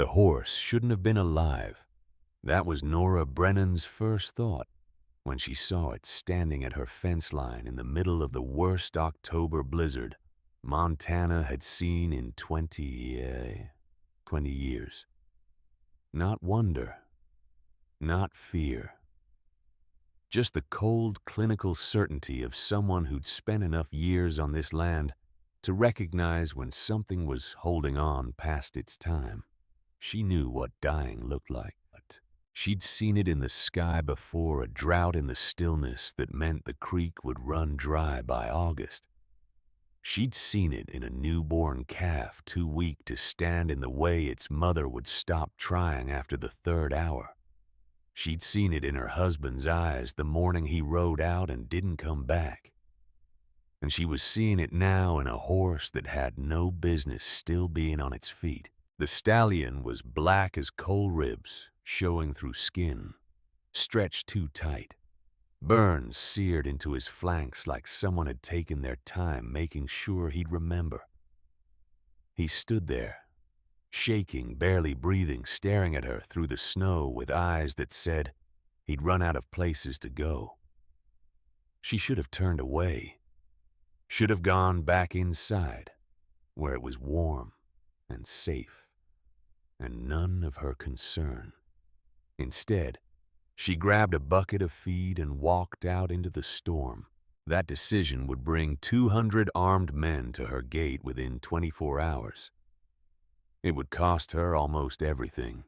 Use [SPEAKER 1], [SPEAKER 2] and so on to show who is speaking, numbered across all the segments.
[SPEAKER 1] The horse shouldn't have been alive. That was Nora Brennan's first thought when she saw it standing at her fence line in the middle of the worst October blizzard Montana had seen in 20 years. Not wonder, not fear. Just the cold, clinical certainty of someone who'd spent enough years on this land to recognize when something was holding on past its time. She knew what dying looked like. She'd seen it in the sky before, a drought in the stillness that meant the creek would run dry by August. She'd seen it in a newborn calf too weak to stand in the way its mother would stop trying after the third hour. She'd seen it in her husband's eyes the morning he rode out and didn't come back. And she was seeing it now in a horse that had no business still being on its feet. The stallion was black as coal ribs, showing through skin, stretched too tight. Burns seared into his flanks like someone had taken their time making sure he'd remember. He stood there, shaking, barely breathing, staring at her through the snow with eyes that said he'd run out of places to go. She should have turned away, should have gone back inside, where it was warm and safe and none of her concern. Instead, she grabbed a bucket of feed and walked out into the storm. That decision would bring 200 armed men to her gate within 24 hours. It would cost her almost everything.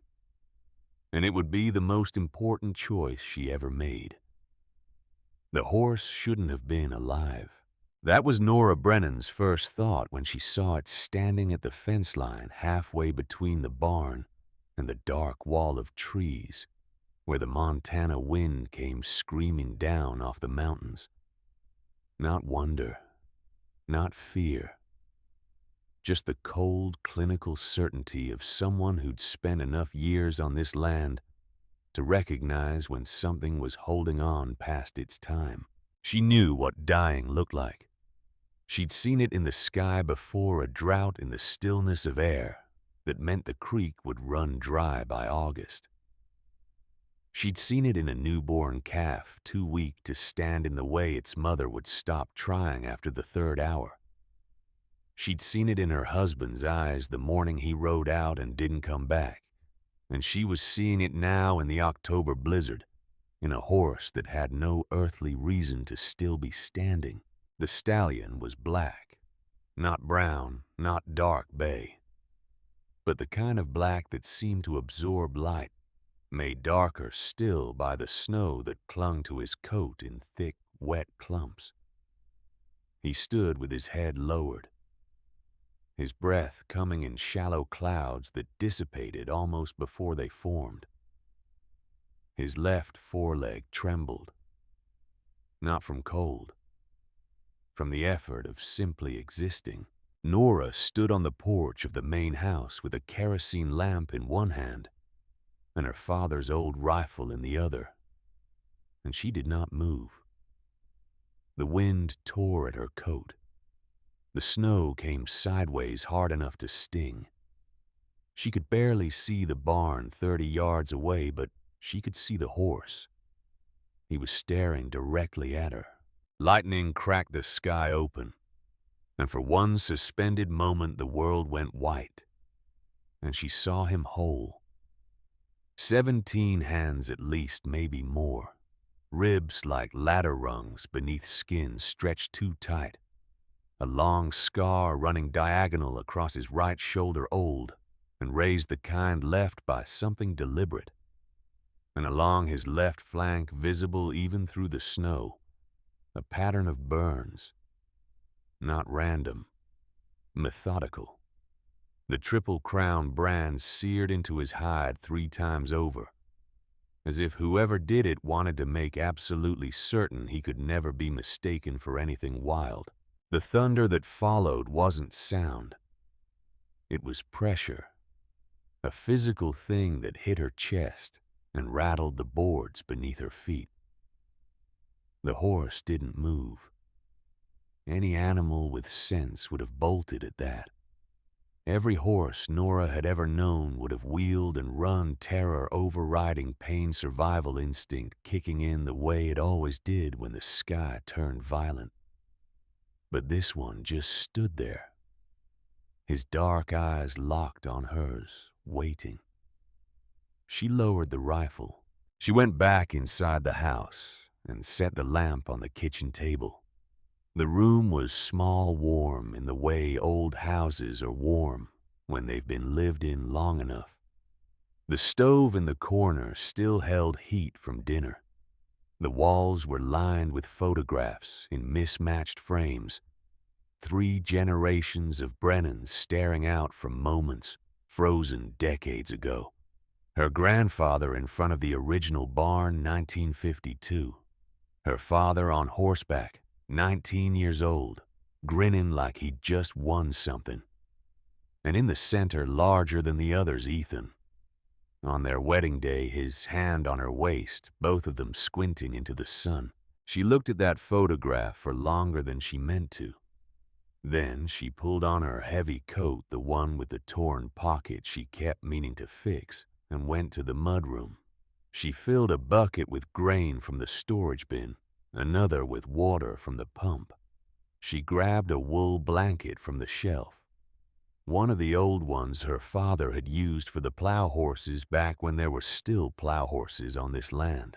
[SPEAKER 1] And it would be the most important choice she ever made. The horse shouldn't have been alive. That was Nora Brennan's first thought when she saw it standing at the fence line halfway between the barn and the dark wall of trees where the Montana wind came screaming down off the mountains. Not wonder, not fear. Just the cold, clinical certainty of someone who'd spent enough years on this land to recognize when something was holding on past its time. She knew what dying looked like. She'd seen it in the sky before, a drought in the stillness of air that meant the creek would run dry by August. She'd seen it in a newborn calf too weak to stand in the way its mother would stop trying after the third hour. She'd seen it in her husband's eyes the morning he rode out and didn't come back. And she was seeing it now in the October blizzard, in a horse that had no earthly reason to still be standing. The stallion was black, not brown, not dark bay, but the kind of black that seemed to absorb light, made darker still by the snow that clung to his coat in thick, wet clumps. He stood with his head lowered, his breath coming in shallow clouds that dissipated almost before they formed. His left foreleg trembled, not from cold, from the effort of simply existing. Nora stood on the porch of the main house with a kerosene lamp in one hand and her father's old rifle in the other, and she did not move. The wind tore at her coat. The snow came sideways hard enough to sting. She could barely see the barn 30 yards away, but she could see the horse. He was staring directly at her. Lightning cracked the sky open, and for one suspended moment the world went white, and she saw him whole. 17 hands at least, maybe more. Ribs like ladder rungs beneath skin stretched too tight. A long scar running diagonal across his right shoulder, old and raised the kind left by something deliberate. And along his left flank, visible even through the snow, a pattern of burns. Not random, methodical. The Triple Crown brand seared into his hide 3 times over, as if whoever did it wanted to make absolutely certain he could never be mistaken for anything wild. The thunder that followed wasn't sound. It was pressure, a physical thing that hit her chest and rattled the boards beneath her feet. The horse didn't move. Any animal with sense would have bolted at that. Every horse Nora had ever known would have wheeled and run, terror overriding pain survival instinct kicking in the way it always did when the sky turned violent. But this one just stood there, his dark eyes locked on hers, waiting. She lowered the rifle. She went back inside the house and set the lamp on the kitchen table. The room was small, warm in the way old houses are warm when they've been lived in long enough. The stove in the corner still held heat from dinner. The walls were lined with photographs in mismatched frames. 3 generations of Brennans staring out from moments frozen decades ago. Her grandfather in front of the original barn, 1952. Her father on horseback, 19 years old, grinning like he'd just won something. And in the center, larger than the others, Ethan. On their wedding day, his hand on her waist, both of them squinting into the sun. She looked at that photograph for longer than she meant to. Then she pulled on her heavy coat, the one with the torn pocket she kept meaning to fix, and went to the mudroom. She filled a bucket with grain from the storage bin, another with water from the pump. She grabbed a wool blanket from the shelf, one of the old ones her father had used for the plow horses back when there were still plow horses on this land.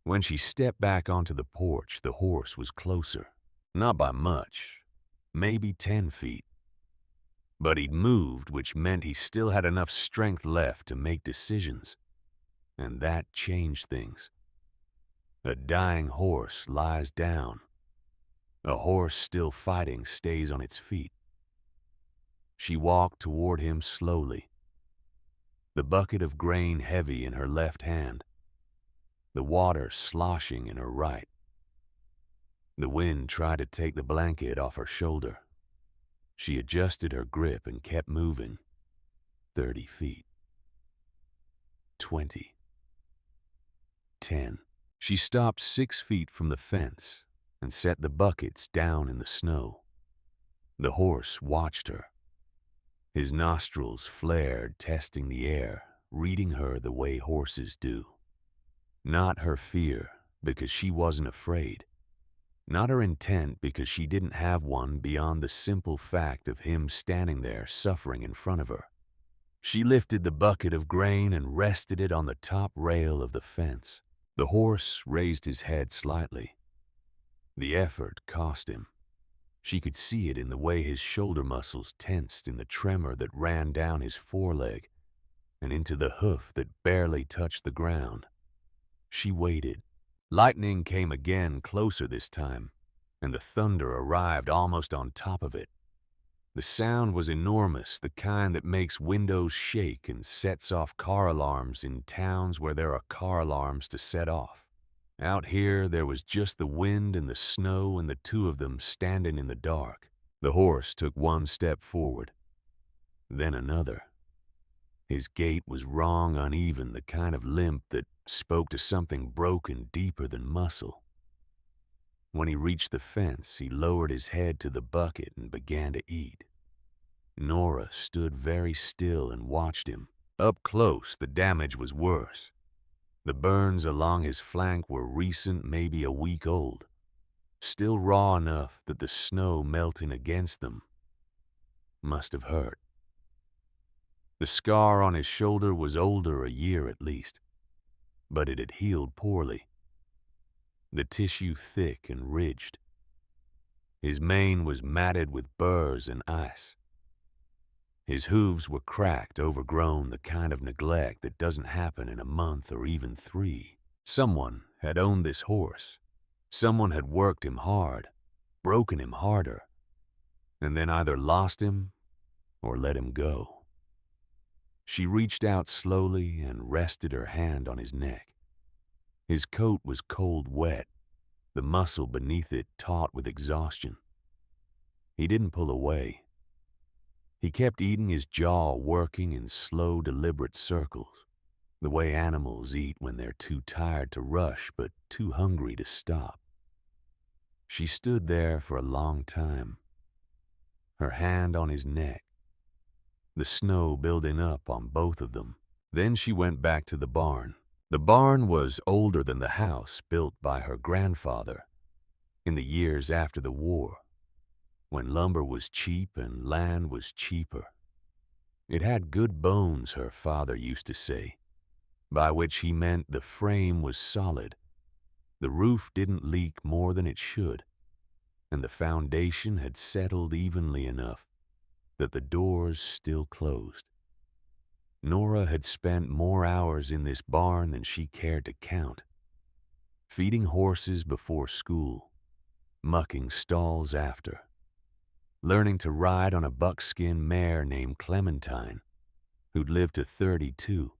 [SPEAKER 1] When she stepped back onto the porch, the horse was closer. Not by much, maybe 10 feet. But he'd moved, which meant he still had enough strength left to make decisions. And that changed things. A dying horse lies down. A horse still fighting stays on its feet. She walked toward him slowly, the bucket of grain heavy in her left hand, the water sloshing in her right. The wind tried to take the blanket off her shoulder. She adjusted her grip and kept moving. 30 feet. 20. 10. She stopped 6 feet from the fence and set the buckets down in the snow. The horse watched her. His nostrils flared, testing the air, reading her the way horses do. Not her fear, because she wasn't afraid. Not her intent, because she didn't have one beyond the simple fact of him standing there suffering in front of her. She lifted the bucket of grain and rested it on the top rail of the fence. The horse raised his head slightly. The effort cost him. She could see it in the way his shoulder muscles tensed, in the tremor that ran down his foreleg and into the hoof that barely touched the ground. She waited. Lightning came again, closer this time, and the thunder arrived almost on top of it. The sound was enormous, the kind that makes windows shake and sets off car alarms in towns where there are car alarms to set off. Out here, there was just the wind and the snow and the two of them standing in the dark. The horse took 1 step forward, then another. His gait was wrong, uneven, the kind of limp that spoke to something broken deeper than muscle. When he reached the fence, he lowered his head to the bucket and began to eat. Nora stood very still and watched him. Up close, the damage was worse. The burns along his flank were recent, maybe a week old, still raw enough that the snow melting against them must have hurt. The scar on his shoulder was older, a year at least, but it had healed poorly. The tissue thick and ridged. His mane was matted with burrs and ice. His hooves were cracked, overgrown, the kind of neglect that doesn't happen in a month or even 3. Someone had owned this horse. Someone had worked him hard, broken him harder, and then either lost him or let him go. She reached out slowly and rested her hand on his neck. His coat was cold wet, the muscle beneath it taut with exhaustion. He didn't pull away. He kept eating, his jaw working in slow, deliberate circles, the way animals eat when they're too tired to rush but too hungry to stop. She stood there for a long time, her hand on his neck, the snow building up on both of them. Then she went back to the barn. The barn was older than the house built by her grandfather in the years after the war, when lumber was cheap and land was cheaper. It had good bones, her father used to say, by which he meant the frame was solid, the roof didn't leak more than it should, and the foundation had settled evenly enough that the doors still closed. Nora had spent more hours in this barn than she cared to count, feeding horses before school, mucking stalls after, learning to ride on a buckskin mare named Clementine, who'd lived to 32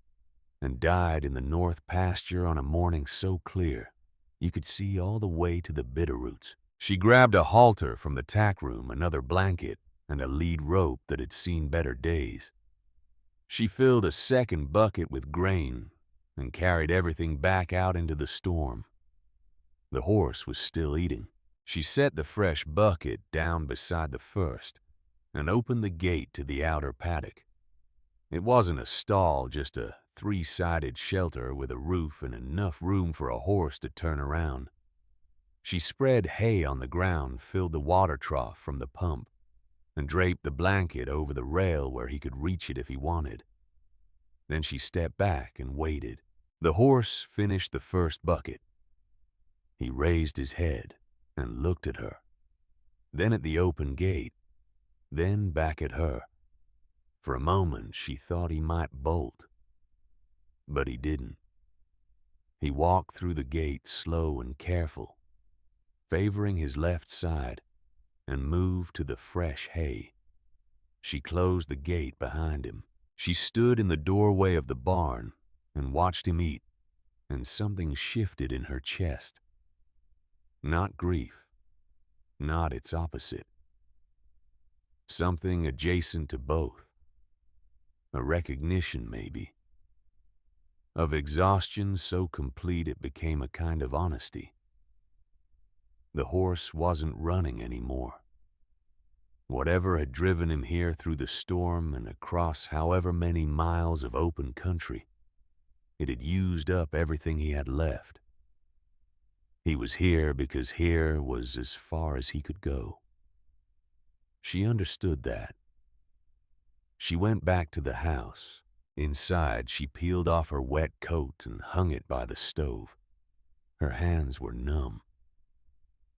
[SPEAKER 1] and died in the north pasture on a morning so clear you could see all the way to the Bitterroots. She grabbed a halter from the tack room, another blanket, and a lead rope that had seen better days. She filled a second bucket with grain and carried everything back out into the storm. The horse was still eating. She set the fresh bucket down beside the first and opened the gate to the outer paddock. It wasn't a stall, just a three-sided shelter with a roof and enough room for a horse to turn around. She spread hay on the ground, filled the water trough from the pump, and draped the blanket over the rail where he could reach it if he wanted. Then she stepped back and waited. The horse finished the first bucket. He raised his head and looked at her, then at the open gate, then back at her. For a moment she thought he might bolt, but he didn't. He walked through the gate slow and careful, favoring his left side, and moved to the fresh hay. She closed the gate behind him. She stood in the doorway of the barn and watched him eat, and something shifted in her chest. Not grief, not its opposite. Something adjacent to both. A recognition, maybe, of exhaustion so complete it became a kind of honesty. The horse wasn't running anymore. Whatever had driven him here through the storm and across however many miles of open country, it had used up everything he had left. He was here because here was as far as he could go. She understood that. She went back to the house. Inside, she peeled off her wet coat and hung it by the stove. Her hands were numb.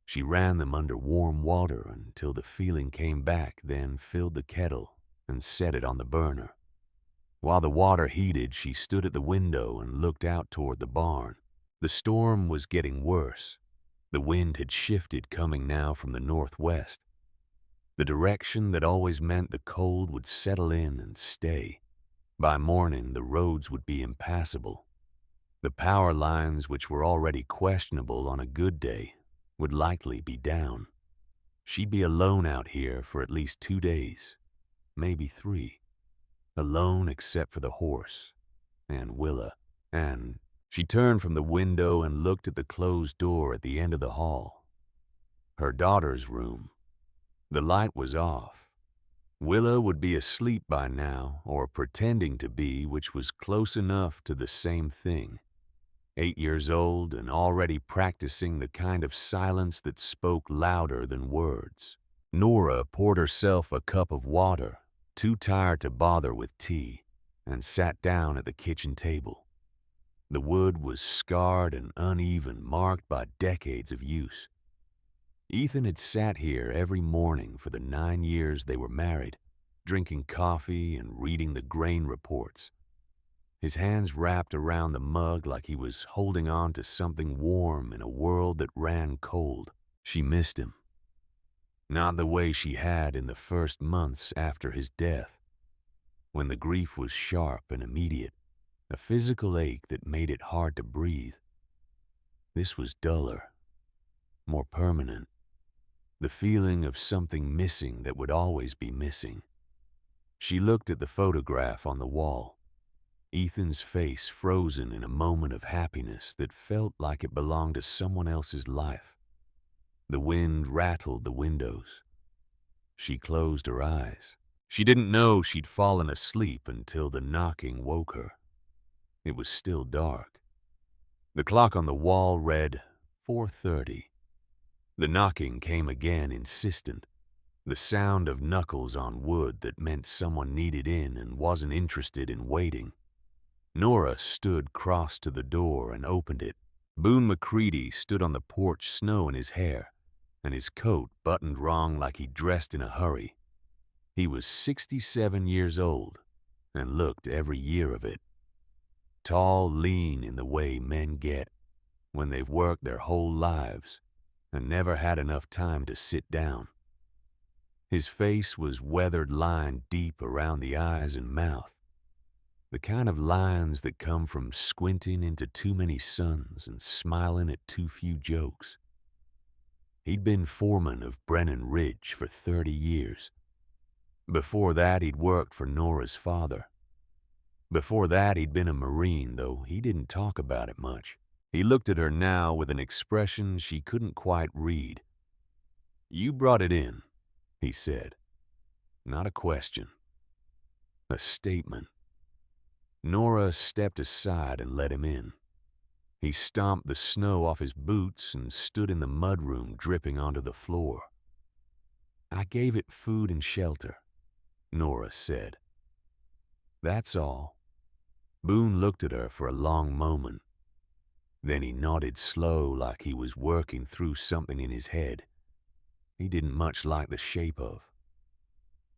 [SPEAKER 1] She ran them under warm water until the feeling came back, then filled the kettle and set it on the burner. While the water heated, she stood at the window and looked out toward the barn. The storm was getting worse. The wind had shifted, coming now from the northwest. The direction that always meant the cold would settle in and stay. By morning, the roads would be impassable. The power lines, which were already questionable on a good day, would likely be down. She'd be alone out here for at least 2 days, maybe 3. Alone except for the horse and Willa. And she turned from the window and looked at the closed door at the end of the hall. Her daughter's room. The light was off. Willa would be asleep by now, or pretending to be, which was close enough to the same thing. 8 years old and already practicing the kind of silence that spoke louder than words. Nora poured herself a cup of water, too tired to bother with tea, and sat down at the kitchen table. The wood was scarred and uneven, marked by decades of use. Ethan had sat here every morning for the 9 years they were married, drinking coffee and reading the grain reports. His hands wrapped around the mug like he was holding on to something warm in a world that ran cold. She missed him. Not the way she had in the first months after his death, when the grief was sharp and immediate, a physical ache that made it hard to breathe. This was duller, more permanent, the feeling of something missing that would always be missing. She looked at the photograph on the wall, Ethan's face frozen in a moment of happiness that felt like it belonged to someone else's life. The wind rattled the windows. She closed her eyes. She didn't know she'd fallen asleep until the knocking woke her. It was still dark. The clock on the wall read 4:30. The knocking came again, insistent. The sound of knuckles on wood that meant someone needed in and wasn't interested in waiting. Nora stood cross to the door and opened it. Boone McCready stood on the porch, snow in his hair, and his coat buttoned wrong like he'd dressed in a hurry. He was 67 years old and looked every year of it. Tall, lean in the way men get when they've worked their whole lives and never had enough time to sit down. His face was weathered lined deep around the eyes and mouth, the kind of lines that come from squinting into too many suns and smiling at too few jokes. He'd been foreman of Brennan Ridge for 30 years. Before that, he'd worked for Nora's father. Before that, he'd been a Marine, though he didn't talk about it much. He looked at her now with an expression she couldn't quite read. "You brought it in," he said. Not a question. A statement. Nora stepped aside and let him in. He stomped the snow off his boots and stood in the mudroom dripping onto the floor. "I gave it food and shelter," Nora said. "That's all." Boone looked at her for a long moment. Then he nodded slow like he was working through something in his head he didn't much like the shape of.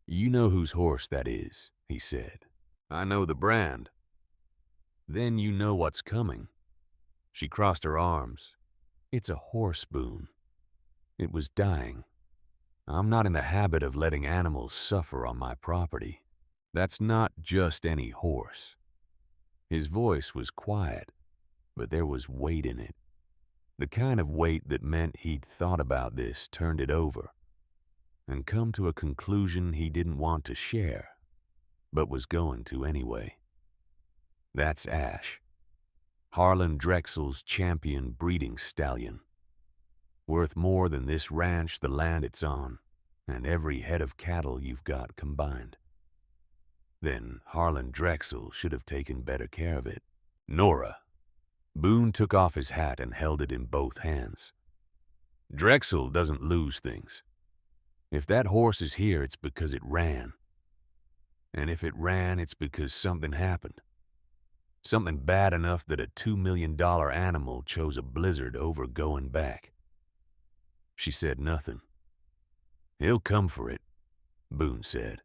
[SPEAKER 1] "You know whose horse that is," he said. "I know the brand." "Then you know what's coming." She crossed her arms. "It's a horse, Boone. It was dying. I'm not in the habit of letting animals suffer on my property. That's not just any horse." His voice was quiet, but there was weight in it. The kind of weight that meant he'd thought about this, turned it over, and come to a conclusion he didn't want to share, but was going to anyway. "That's Ash, Harlan Drexel's champion breeding stallion. Worth more than this ranch, the land it's on, and every head of cattle you've got combined." Then Harlan Drexel should have taken better care of it. "Nora." Boone took off his hat and held it in both hands. "Drexel doesn't lose things. If that horse is here, it's because it ran. And if it ran, it's because something happened. Something bad enough that a $2 million animal chose a blizzard over going back." She said nothing. "He'll come for it," Boone said.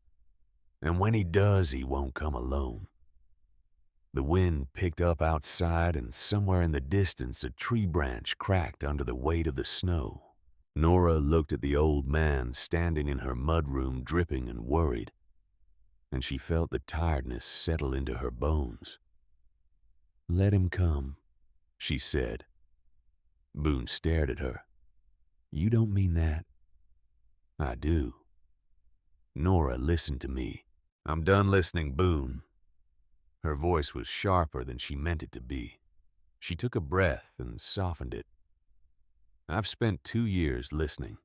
[SPEAKER 1] "And when he does, he won't come alone." The wind picked up outside, and somewhere in the distance a tree branch cracked under the weight of the snow. Nora looked at the old man standing in her mudroom dripping and worried, and she felt the tiredness settle into her bones. "Let him come," she said. Boone stared at her. "You don't mean that." "I do." "Nora, listen to me." "I'm done listening, Boone." Her voice was sharper than she meant it to be. She took a breath and softened it. "I've spent 2 years listening.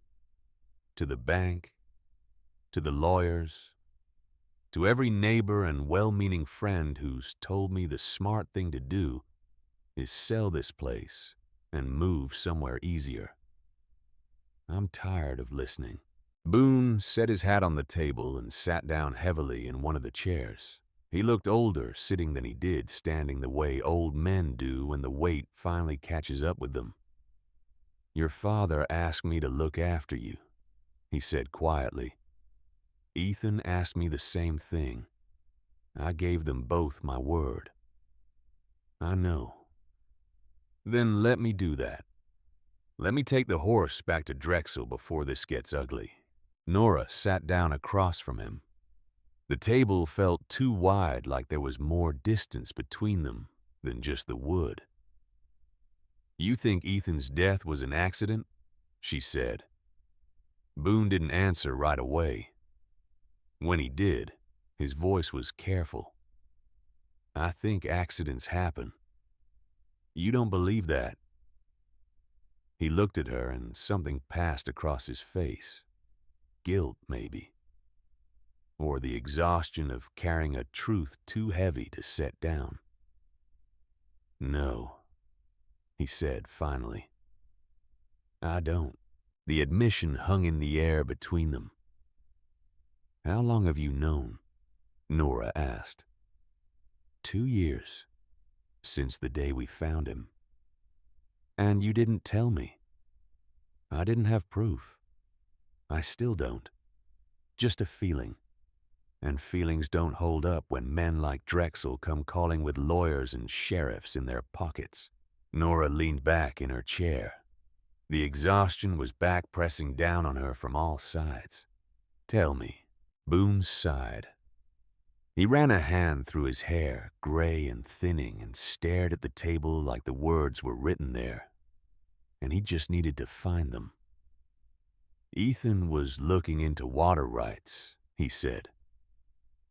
[SPEAKER 1] To the bank, to the lawyers, to every neighbor and well-meaning friend who's told me the smart thing to do is sell this place and move somewhere easier. I'm tired of listening." Boone set his hat on the table and sat down heavily in one of the chairs. He looked older sitting than he did standing, the way old men do when the weight finally catches up with them. "Your father asked me to look after you," he said quietly. "Ethan asked me the same thing. I gave them both my word." "I know." "Then let me do that. Let me take the horse back to Drexel before this gets ugly." Nora sat down across from him. The table felt too wide, like there was more distance between them than just the wood. "You think Ethan's death was an accident?" she said. Boone didn't answer right away. When he did, his voice was careful. "I think accidents happen. You don't believe that." He looked at her and something passed across his face. Guilt, maybe. or the exhaustion of carrying a truth too heavy to set down. "No," he said finally. "I don't." The admission hung in the air between them. "How long have you known?" Nora asked. 2 years, since the day we found him. "And you didn't tell me." "I didn't have proof. I still don't. Just a feeling. And feelings don't hold up when men like Drexel come calling with lawyers and sheriffs in their pockets." Nora leaned back in her chair. The exhaustion was back pressing down on her from all sides. "Tell me." Boone sighed. He ran a hand through his hair, gray and thinning, and stared at the table like the words were written there, and he just needed to find them. "Ethan was looking into water rights," he said.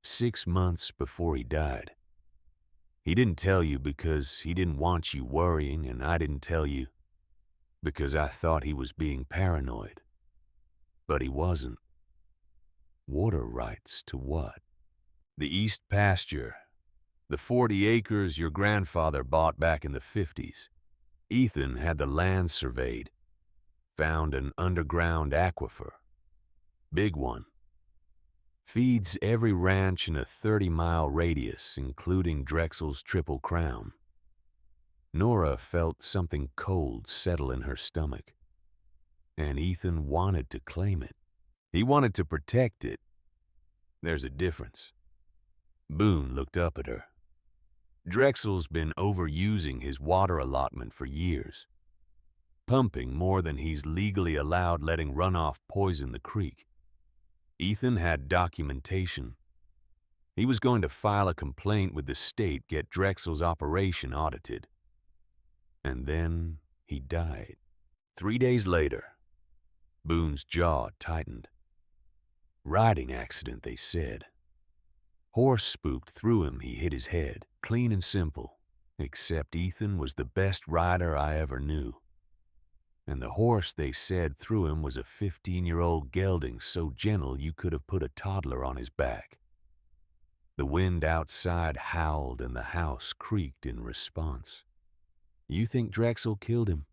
[SPEAKER 1] 6 months before he died. He didn't tell you because he didn't want you worrying, and I didn't tell you because I thought he was being paranoid. But he wasn't. Water rights to what? The East Pasture. The 40 acres your grandfather bought back in the 50s. Ethan had the land surveyed, found an underground aquifer. Big one. Feeds every ranch in a 30-mile radius, including Drexel's Triple Crown. Nora felt something cold settle in her stomach. And Ethan wanted to claim it. He wanted to protect it. There's a difference. Boone looked up at her. "Drexel's been overusing his water allotment for years, pumping more than he's legally allowed, letting runoff poison the creek. Ethan had documentation. He was going to file a complaint with the state, get Drexel's operation audited. And then he died. 3 days later." Boone's jaw tightened. "Riding accident, they said. Horse spooked through him, he hit his head. Clean and simple. Except Ethan was the best rider I ever knew. And the horse, they said, through him was a 15-year-old gelding so gentle you could have put a toddler on his back. The wind outside howled and the house creaked in response." "You think Drexel killed him?"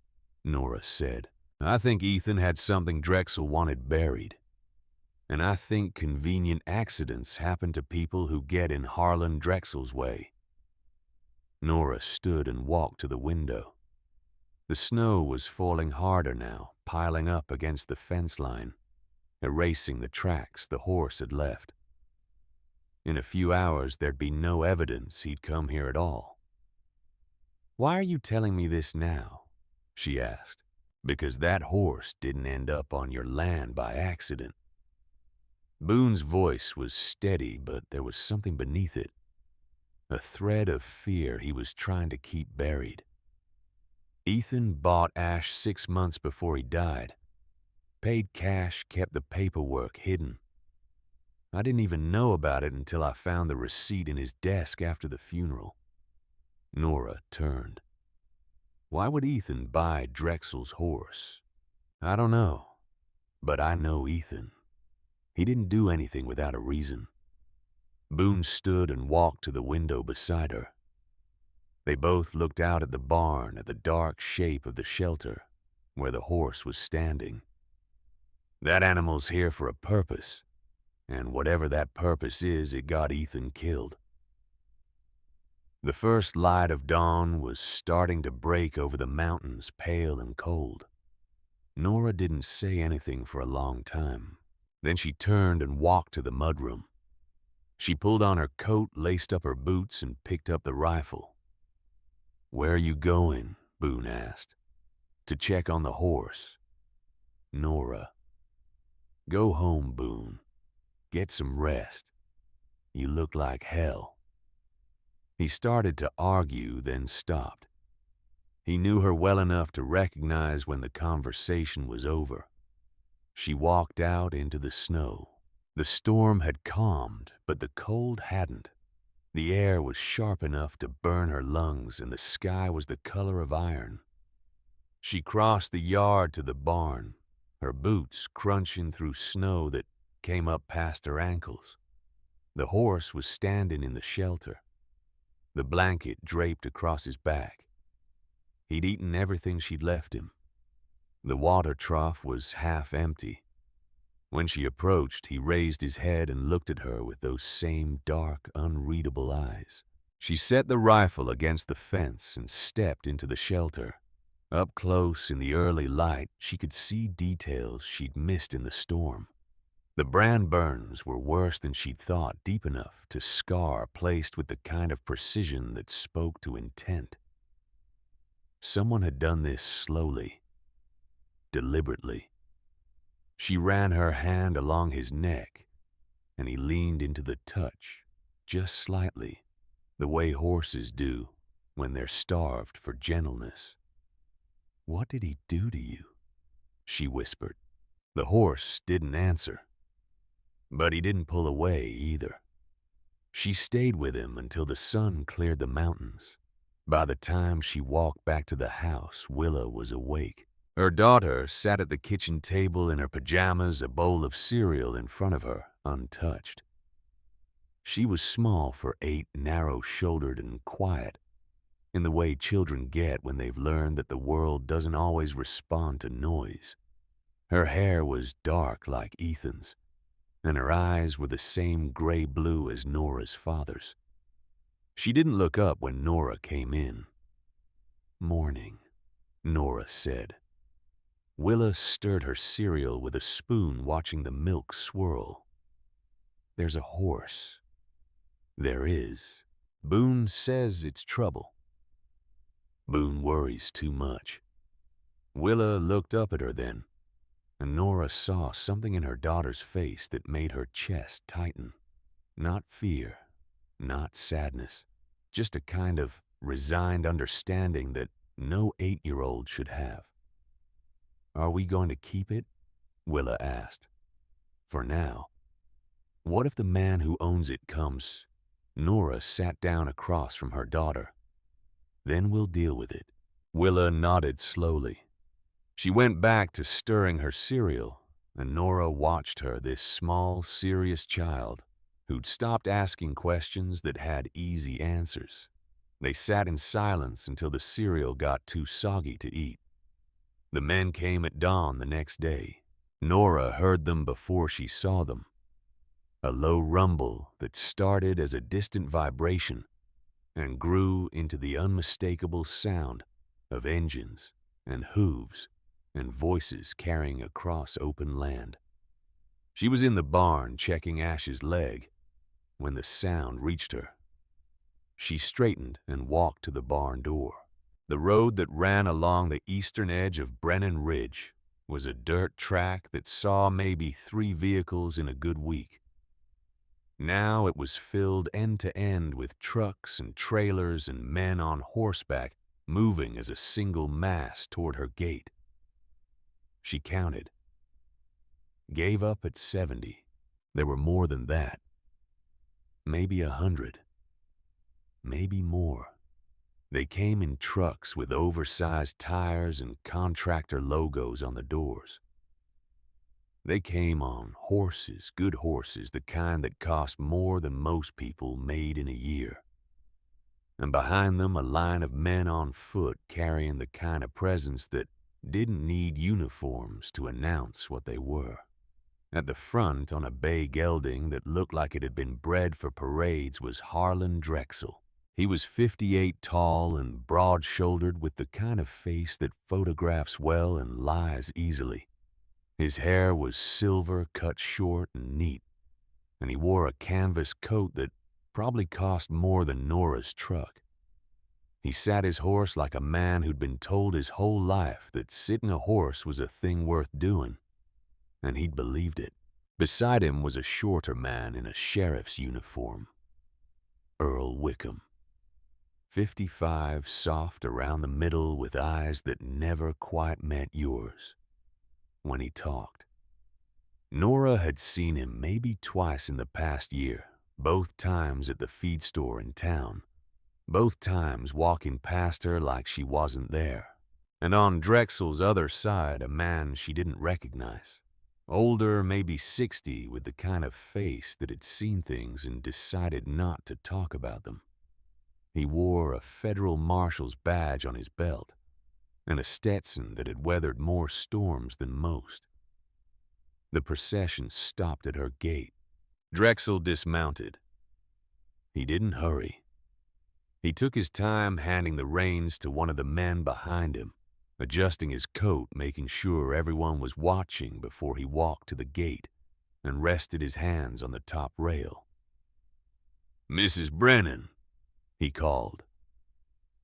[SPEAKER 1] Nora said. "I think Ethan had something Drexel wanted buried. And I think convenient accidents happen to people who get in Harlan Drexel's way." Nora stood and walked to the window. The snow was falling harder now, piling up against the fence line, erasing the tracks the horse had left. In a few hours, there'd be no evidence he'd come here at all. "Why are you telling me this now?" she asked. "Because that horse didn't end up on your land by accident." Boone's voice was steady, but there was something beneath it, a thread of fear he was trying to keep buried. "Ethan bought Ash 6 months before he died. Paid cash, kept the paperwork hidden. I didn't even know about it until I found the receipt in his desk after the funeral." Nora turned. "Why would Ethan buy Drexel's horse?" "I don't know. But I know Ethan. He didn't do anything without a reason." Boone stood and walked to the window beside her. They both looked out at the barn, at the dark shape of the shelter, where the horse was standing. "That animal's here for a purpose, and whatever that purpose is, it got Ethan killed." The first light of dawn was starting to break over the mountains, pale and cold. Nora didn't say anything for a long time. Then she turned and walked to the mudroom. She pulled on her coat, laced up her boots, and picked up the rifle. "Where are you going?" Boone asked. "To check on the horse." "Nora." "Go home, Boone. Get some rest. You look like hell." He started to argue, then stopped. He knew her well enough to recognize when the conversation was over. She walked out into the snow. The storm had calmed, but the cold hadn't. The air was sharp enough to burn her lungs, and the sky was the color of iron. She crossed the yard to the barn, her boots crunching through snow that came up past her ankles. The horse was standing in the shelter, the blanket draped across his back. He'd eaten everything she'd left him. The water trough was half empty. When she approached, he raised his head and looked at her with those same dark, unreadable eyes. She set the rifle against the fence and stepped into the shelter. Up close in the early light, she could see details she'd missed in the storm. The brand burns were worse than she'd thought, deep enough to scar, placed with the kind of precision that spoke to intent. Someone had done this slowly, deliberately. She ran her hand along his neck, and he leaned into the touch, just slightly, the way horses do when they're starved for gentleness. "What did he do to you?" she whispered. The horse didn't answer, but he didn't pull away either. She stayed with him until the sun cleared the mountains. By the time she walked back to the house, Willa was awake. Her daughter sat at the kitchen table in her pajamas, a bowl of cereal in front of her, untouched. She was small for 8, narrow-shouldered and quiet, in the way children get when they've learned that the world doesn't always respond to noise. Her hair was dark like Ethan's, and her eyes were the same gray-blue as Nora's father's. She didn't look up when Nora came in. "Morning," Nora said. Willa stirred her cereal with a spoon, watching the milk swirl. "There's a horse." "There is. Boone says it's trouble." "Boone worries too much." Willa looked up at her then, and Nora saw something in her daughter's face that made her chest tighten. Not fear, not sadness, just a kind of resigned understanding that no 8-year-old should have. "Are we going to keep it?" Willa asked. "For now. What if the man who owns it comes?" Nora sat down across from her daughter. "Then we'll deal with it." Willa nodded slowly. She went back to stirring her cereal, and Nora watched her, this small, serious child who'd stopped asking questions that had easy answers. They sat in silence until the cereal got too soggy to eat. The men came at dawn the next day. Nora heard them before she saw them. A low rumble that started as a distant vibration and grew into the unmistakable sound of engines and hooves and voices carrying across open land. She was in the barn checking Ash's leg when the sound reached her. She straightened and walked to the barn door. The road that ran along the eastern edge of Brennan Ridge was a dirt track that saw maybe 3 vehicles in a good week. Now it was filled end to end with trucks and trailers and men on horseback moving as a single mass toward her gate. She counted. Gave up at 70. There were more than that. Maybe 100. Maybe more. They came in trucks with oversized tires and contractor logos on the doors. They came on horses, good horses, the kind that cost more than most people made in a year. And behind them, a line of men on foot carrying the kind of presents that didn't need uniforms to announce what they were. At the front, on a bay gelding that looked like it had been bred for parades, was Harlan Drexel. He was 58 tall and broad-shouldered, with the kind of face that photographs well and lies easily. His hair was silver, cut short and neat, and he wore a canvas coat that probably cost more than Nora's truck. He sat his horse like a man who'd been told his whole life that sitting a horse was a thing worth doing, and he'd believed it. Beside him was a shorter man in a sheriff's uniform, Earl Wickham. 55, soft around the middle, with eyes that never quite met yours. When he talked, Nora had seen him maybe twice in the past year, both times at the feed store in town, both times walking past her like she wasn't there, and on Drexel's other side a man she didn't recognize. Older, maybe 60, with the kind of face that had seen things and decided not to talk about them. He wore a federal marshal's badge on his belt and a Stetson that had weathered more storms than most. The procession stopped at her gate. Drexel dismounted. He didn't hurry. He took his time handing the reins to one of the men behind him, adjusting his coat, making sure everyone was watching before he walked to the gate and rested his hands on the top rail. "Mrs. Brennan," he called.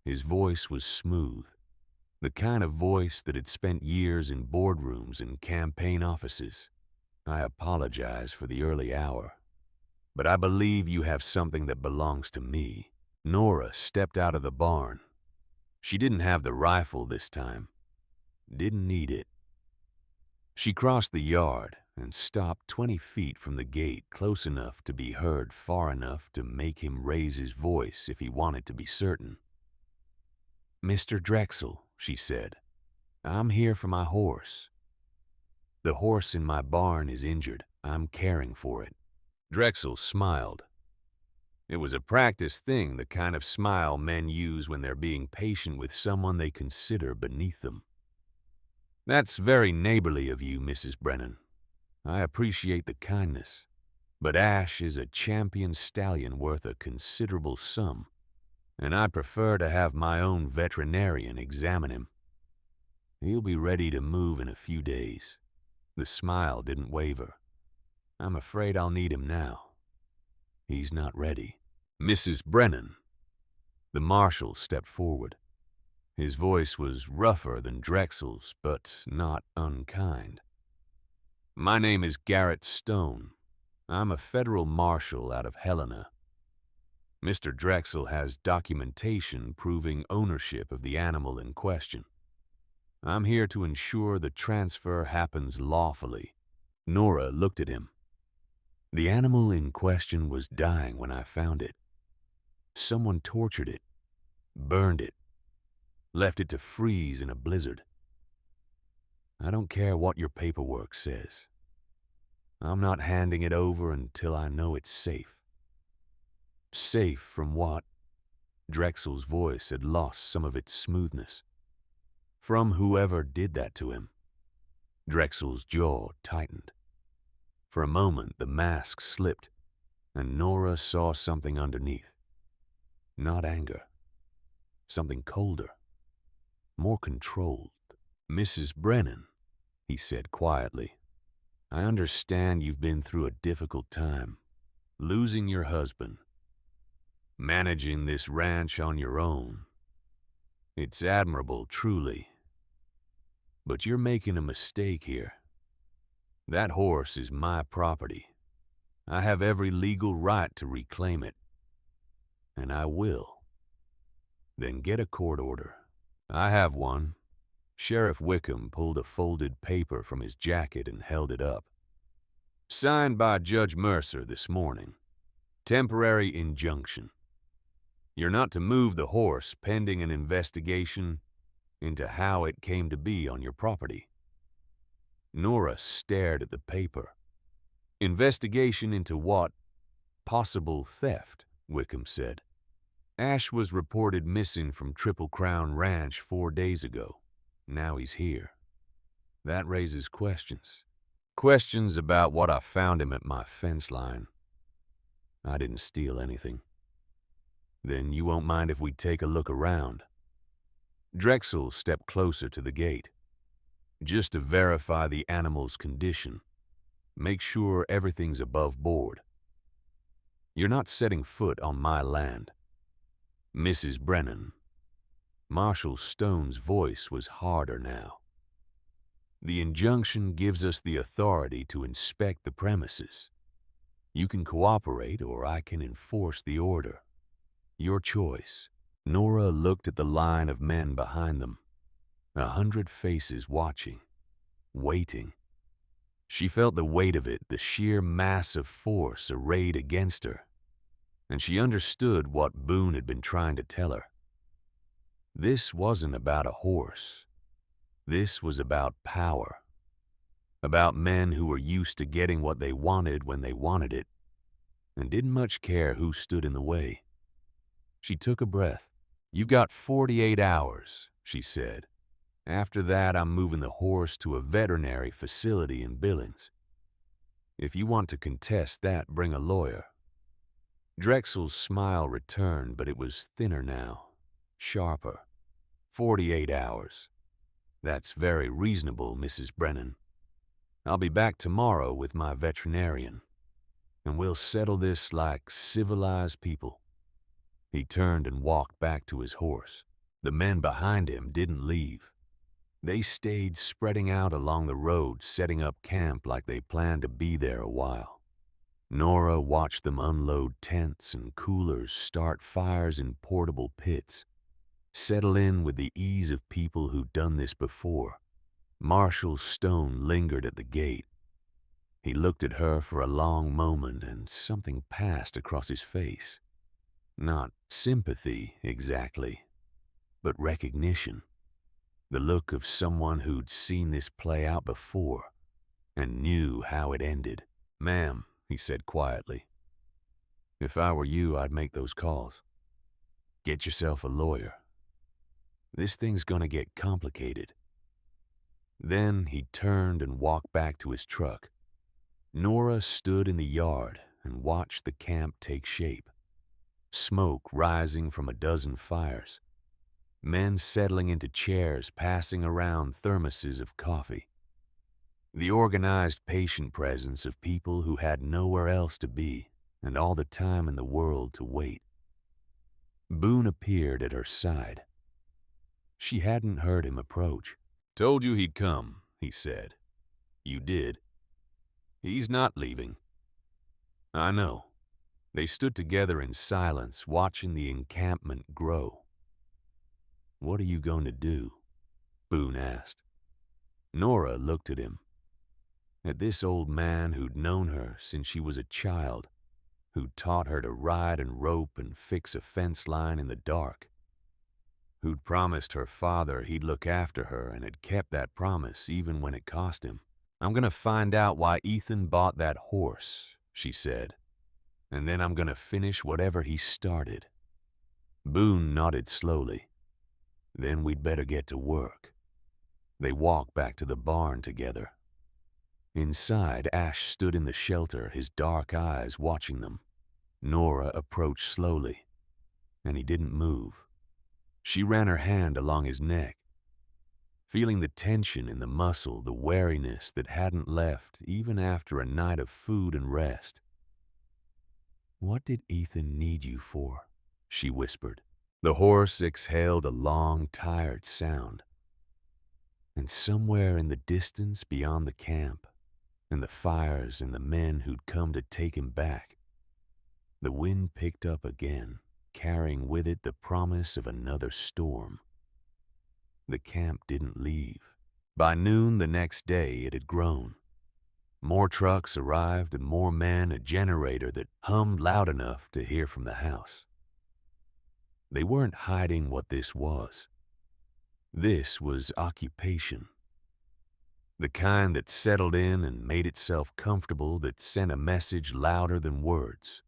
[SPEAKER 1] His voice was smooth, the kind of voice that had spent years in boardrooms and campaign offices. "I apologize for the early hour, but I believe you have something that belongs to me." Nora stepped out of the barn. She didn't have the rifle this time. Didn't need it. She crossed the yard and stopped 20 feet from the gate, close enough to be heard, far enough to make him raise his voice if he wanted to be certain. "Mr. Drexel," she said, "I'm here for my horse. The horse in my barn is injured. I'm caring for it." Drexel smiled. It was a practiced thing, the kind of smile men use when they're being patient with someone they consider beneath them. "That's very neighborly of you, Mrs. Brennan. I appreciate the kindness, but Ash is a champion stallion worth a considerable sum, and I'd prefer to have my own veterinarian examine him. He'll be ready to move in a few days." The smile didn't waver. "I'm afraid I'll need him now. He's not ready." "Mrs. Brennan." The marshal stepped forward. His voice was rougher than Drexel's, but not unkind. "My name is Garrett Stone. I'm a federal marshal out of Helena. Mr. Drexel has documentation proving ownership of the animal in question. I'm here to ensure the transfer happens lawfully." Nora looked at him. "The animal in question was dying when I found it. Someone tortured it, burned it, left it to freeze in a blizzard. I don't care what your paperwork says. I'm not handing it over until I know it's safe." "Safe from what?" Drexel's voice had lost some of its smoothness. "From whoever did that to him." Drexel's jaw tightened. For a moment, the mask slipped, and Nora saw something underneath. Not anger. Something colder. More controlled. "Mrs. Brennan," he said quietly, "I understand you've been through a difficult time, losing your husband, managing this ranch on your own. It's admirable, truly. But you're making a mistake here. That horse is my property. I have every legal right to reclaim it. And I will. Then get a court order." "I have one." Sheriff Wickham pulled a folded paper from his jacket and held it up. "Signed by Judge Mercer this morning. Temporary injunction. You're not to move the horse pending an investigation into how it came to be on your property." Nora stared at the paper. "Investigation into what?" "Possible theft," Wickham said. "Ash was reported missing from Triple Crown Ranch 4 days ago. Now he's here. That raises questions. Questions about what I found him at my fence line. I didn't steal anything." "Then you won't mind if we take a look around?" Drexel stepped closer to the gate. "Just to verify the animal's condition. Make sure everything's above board. You're not setting foot on my land. Mrs. Brennan." Marshal Stone's voice was harder now. "The injunction gives us the authority to inspect the premises. You can cooperate or I can enforce the order. Your choice." Nora looked at the line of men behind them. 100 faces watching, waiting. She felt the weight of it, the sheer mass of force arrayed against her. And she understood what Boone had been trying to tell her. This wasn't about a horse. This was about power. about men who were used to getting what they wanted when they wanted it, and didn't much care who stood in the way. She took a breath. "You've got 48 hours, she said. "After that, I'm moving the horse to a veterinary facility in Billings. If you want to contest that, bring a lawyer." Drexel's smile returned, but it was thinner now, sharper. 48 hours. That's very reasonable, Mrs. Brennan. I'll be back tomorrow with my veterinarian, and we'll settle this like civilized people. He turned and walked back to his horse. The men behind him didn't leave. They stayed spreading out along the road, setting up camp like they planned to be there a while. Nora watched them unload tents and coolers, start fires in portable pits, settle in with the ease of people who'd done this before. Marshal Stone lingered at the gate. He looked at her for a long moment, and something passed across his face. Not sympathy, exactly, but recognition. The look of someone who'd seen this play out before and knew how it ended. "Ma'am," he said quietly, "if I were you, I'd make those calls. Get yourself a lawyer. This thing's gonna get complicated." Then he turned and walked back to his truck. Nora stood in the yard and watched the camp take shape. Smoke rising from a dozen fires. Men settling into chairs, passing around thermoses of coffee. The organized, patient presence of people who had nowhere else to be and all the time in the world to wait. Boone appeared at her side. She hadn't heard him approach. "Told you he'd come," he said. "You did. He's not leaving." "I know." They stood together in silence, watching the encampment grow. "What are you going to do?" Boone asked. Nora looked at him. At this old man who'd known her since she was a child, who'd taught her to ride and rope and fix a fence line in the dark, who'd promised her father he'd look after her and had kept that promise even when it cost him. "I'm going to find out why Ethan bought that horse," she said, "and then I'm going to finish whatever he started." Boone nodded slowly. "Then we'd better get to work." They walked back to the barn together. Inside, Ash stood in the shelter, his dark eyes watching them. Nora approached slowly, and he didn't move. She ran her hand along his neck, feeling the tension in the muscle, the wariness that hadn't left even after a night of food and rest. "What did Ethan need you for?" she whispered. The horse exhaled a long, tired sound. And somewhere in the distance beyond the camp, and the fires and the men who'd come to take him back, the wind picked up again, carrying with it the promise of another storm. The camp didn't leave. By noon the next day it had grown. More trucks arrived and more men, a generator that hummed loud enough to hear from the house. They weren't hiding what this was. This was occupation. The kind that settled in and made itself comfortable, that sent a message louder than words.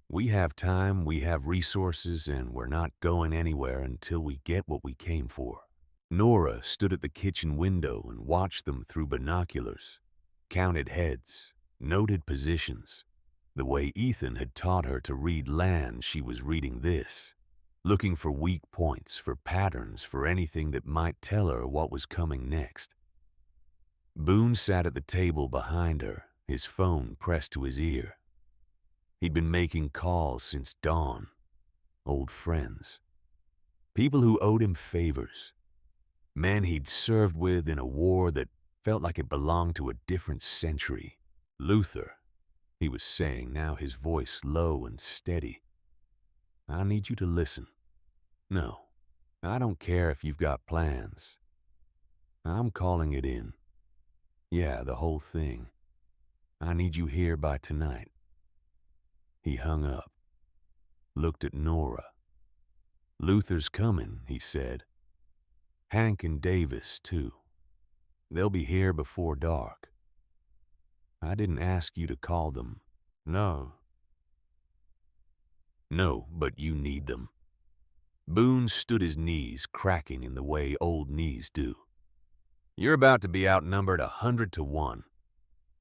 [SPEAKER 1] We have time, we have resources, and we're not going anywhere until we get what we came for. Nora stood at the kitchen window and watched them through binoculars, counted heads, noted positions. The way Ethan had taught her to read land, she was reading this, looking for weak points, for patterns, for anything that might tell her what was coming next. Boone sat at the table behind her, his phone pressed to his ear. He'd been making calls since dawn. Old friends. People who owed him favors. Men he'd served with in a war that felt like it belonged to a different century. "Luther," he was saying, now his voice low and steady. "I need you to listen. No, I don't care if you've got plans. I'm calling it in. Yeah, the whole thing. I need you here by tonight." He hung up, looked at Nora. "Luther's coming," he said. "Hank and Davis, too. They'll be here before dark. I didn't ask you to call them. No. No, but you need them. Boone stood his knees cracking in the way old knees do. You're about to be outnumbered 100-1.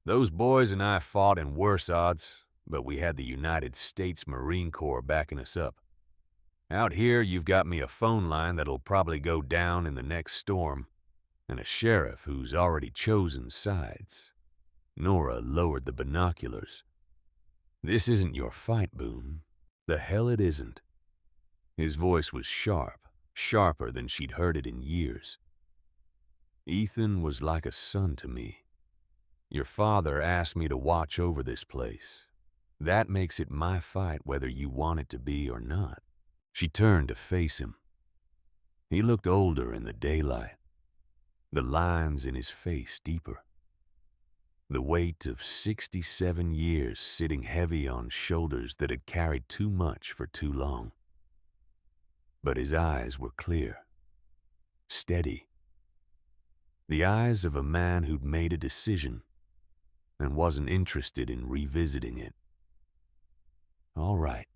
[SPEAKER 1] Those boys and I fought in worse odds, but we had the United States Marine Corps backing us up. Out here, you've got me a phone line that'll probably go down in the next storm, and a sheriff who's already chosen sides. Nora lowered the binoculars. This isn't your fight, Boone. The hell it isn't. His voice was sharp, sharper than she'd heard it in years. Ethan was like a son to me. Your father asked me to watch over this place. That makes it my fight whether you want it to be or not. She turned to face him. He looked older in the daylight, the lines in his face deeper. The weight of 67 years sitting heavy on shoulders that had carried too much for too long. But his eyes were clear, steady. The eyes of a man who'd made a decision and wasn't interested in revisiting it. All right,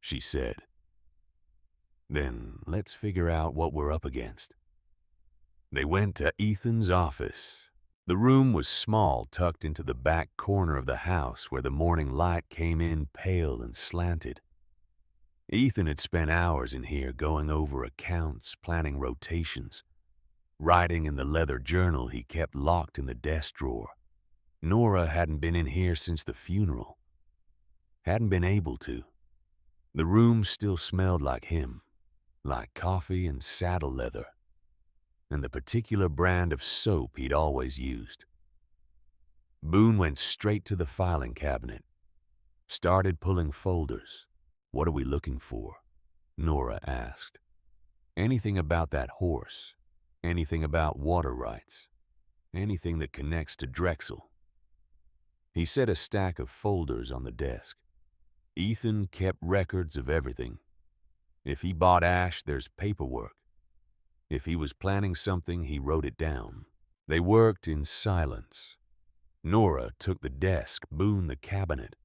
[SPEAKER 1] she said. Then let's figure out what we're up against. They went to Ethan's office. The room was small, tucked into the back corner of the house where the morning light came in pale and slanted. Ethan had spent hours in here going over accounts, planning rotations, writing in the leather journal he kept locked in the desk drawer. Nora hadn't been in here since the funeral. Hadn't been able to. The room still smelled like him, like coffee and saddle leather, and the particular brand of soap he'd always used. Boone went straight to the filing cabinet, started pulling folders. What are we looking for? Nora asked. Anything about that horse, anything about water rights, anything that connects to Drexel. He set a stack of folders on the desk. Ethan kept records of everything. If he bought ash, there's paperwork. If he was planning something, he wrote it down. They worked in silence. Nora took the desk, Boone the cabinet.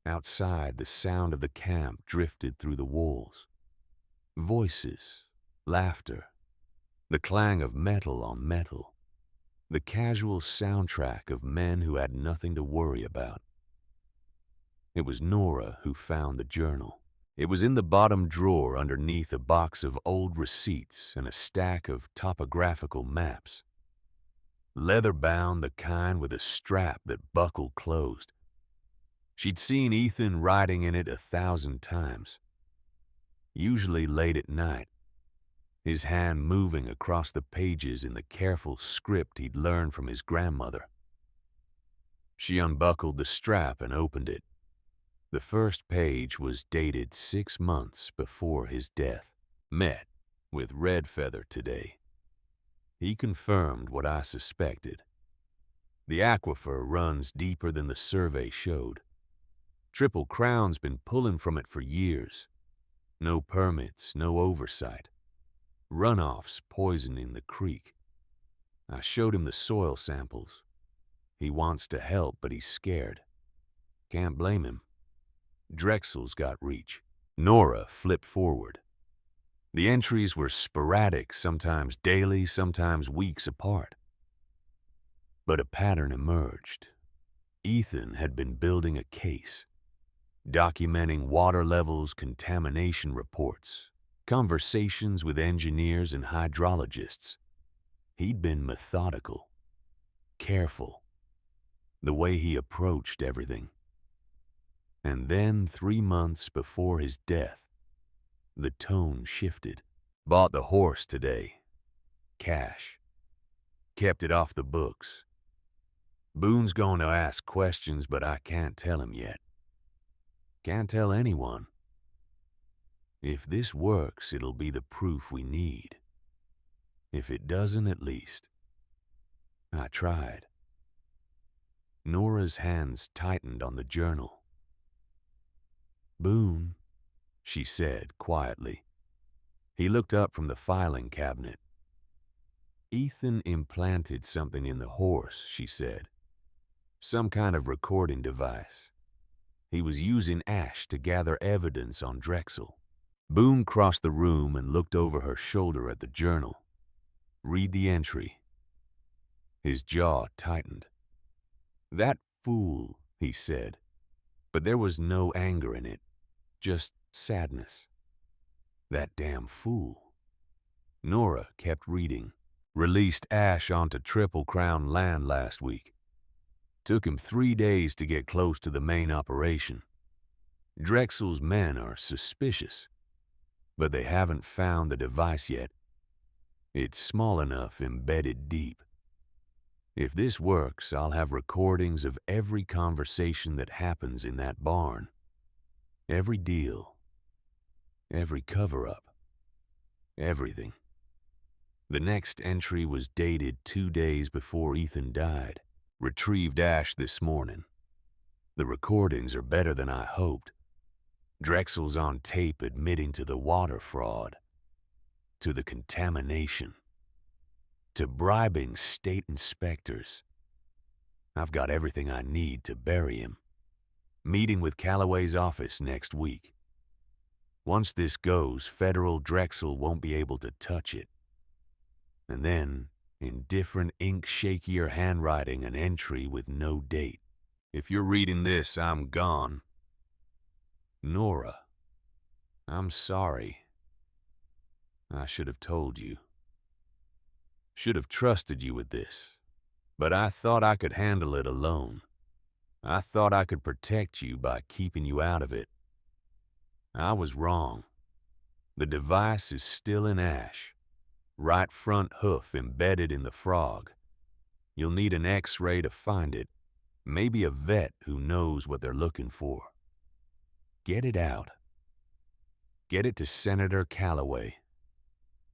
[SPEAKER 1] Outside, the sound of the camp drifted through the walls. Voices, laughter, the clang of metal on metal, the casual soundtrack of men who had nothing to worry about. It was Nora who found the journal. It was in the bottom drawer underneath a box of old receipts and a stack of topographical maps. Leather-bound, the kind with a strap that buckled closed. She'd seen Ethan writing in it 1,000 times, usually late at night, his hand moving across the pages in the careful script he'd learned from his grandmother. She unbuckled the strap and opened it. The first page was dated 6 months before his death. Met with Red Feather today. He confirmed what I suspected. The aquifer runs deeper than the survey showed. Triple Crown's been pulling from it for years. No permits, no oversight. Runoffs poisoning the creek. I showed him the soil samples. He wants to help, but he's scared. Can't blame him. Drexel's got reach. Nora flipped forward. The entries were sporadic, sometimes daily, sometimes weeks apart. But a pattern emerged. Ethan had been building a case, documenting water levels, contamination reports, conversations with engineers and hydrologists. He'd been methodical, careful, the way he approached everything. And then 3 months before his death, the tone shifted. Bought the horse today. Cash. Kept it off the books. Boone's going to ask questions, but I can't tell him yet. Can't tell anyone. If this works, it'll be the proof we need. If it doesn't, at least. I tried. Nora's hands tightened on the journal. Boone, she said quietly. He looked up from the filing cabinet. Ethan implanted something in the horse, she said. Some kind of recording device. He was using ash to gather evidence on Drexel. Boone crossed the room and looked over her shoulder at the journal. Read the entry. His jaw tightened. That fool, he said, but there was no anger in it, just sadness. That damn fool. Nora kept reading. Released ash onto Triple Crown land last week. Took him 3 days to get close to the main operation. Drexel's men are suspicious, but they haven't found the device yet. It's small enough embedded deep. If this works, I'll have recordings of every conversation that happens in that barn. Every deal. Every cover-up. Everything. The next entry was dated 2 days before Ethan died. Retrieved ash this morning. The recordings are better than I hoped. Drexel's on tape admitting to the water fraud, to the contamination, to bribing state inspectors. I've got everything I need to bury him. Meeting with Calloway's office next week. Once this goes, Federal Drexel won't be able to touch it. And then, in different ink-shakier handwriting, an entry with no date. If you're reading this, I'm gone. Nora, I'm sorry. I should have told you. Should have trusted you with this. But I thought I could handle it alone. I thought I could protect you by keeping you out of it. I was wrong. The device is still in ash. Right front hoof embedded in the frog. You'll need an X-ray to find it. Maybe a vet who knows what they're looking for. Get it out. Get it to Senator Calloway.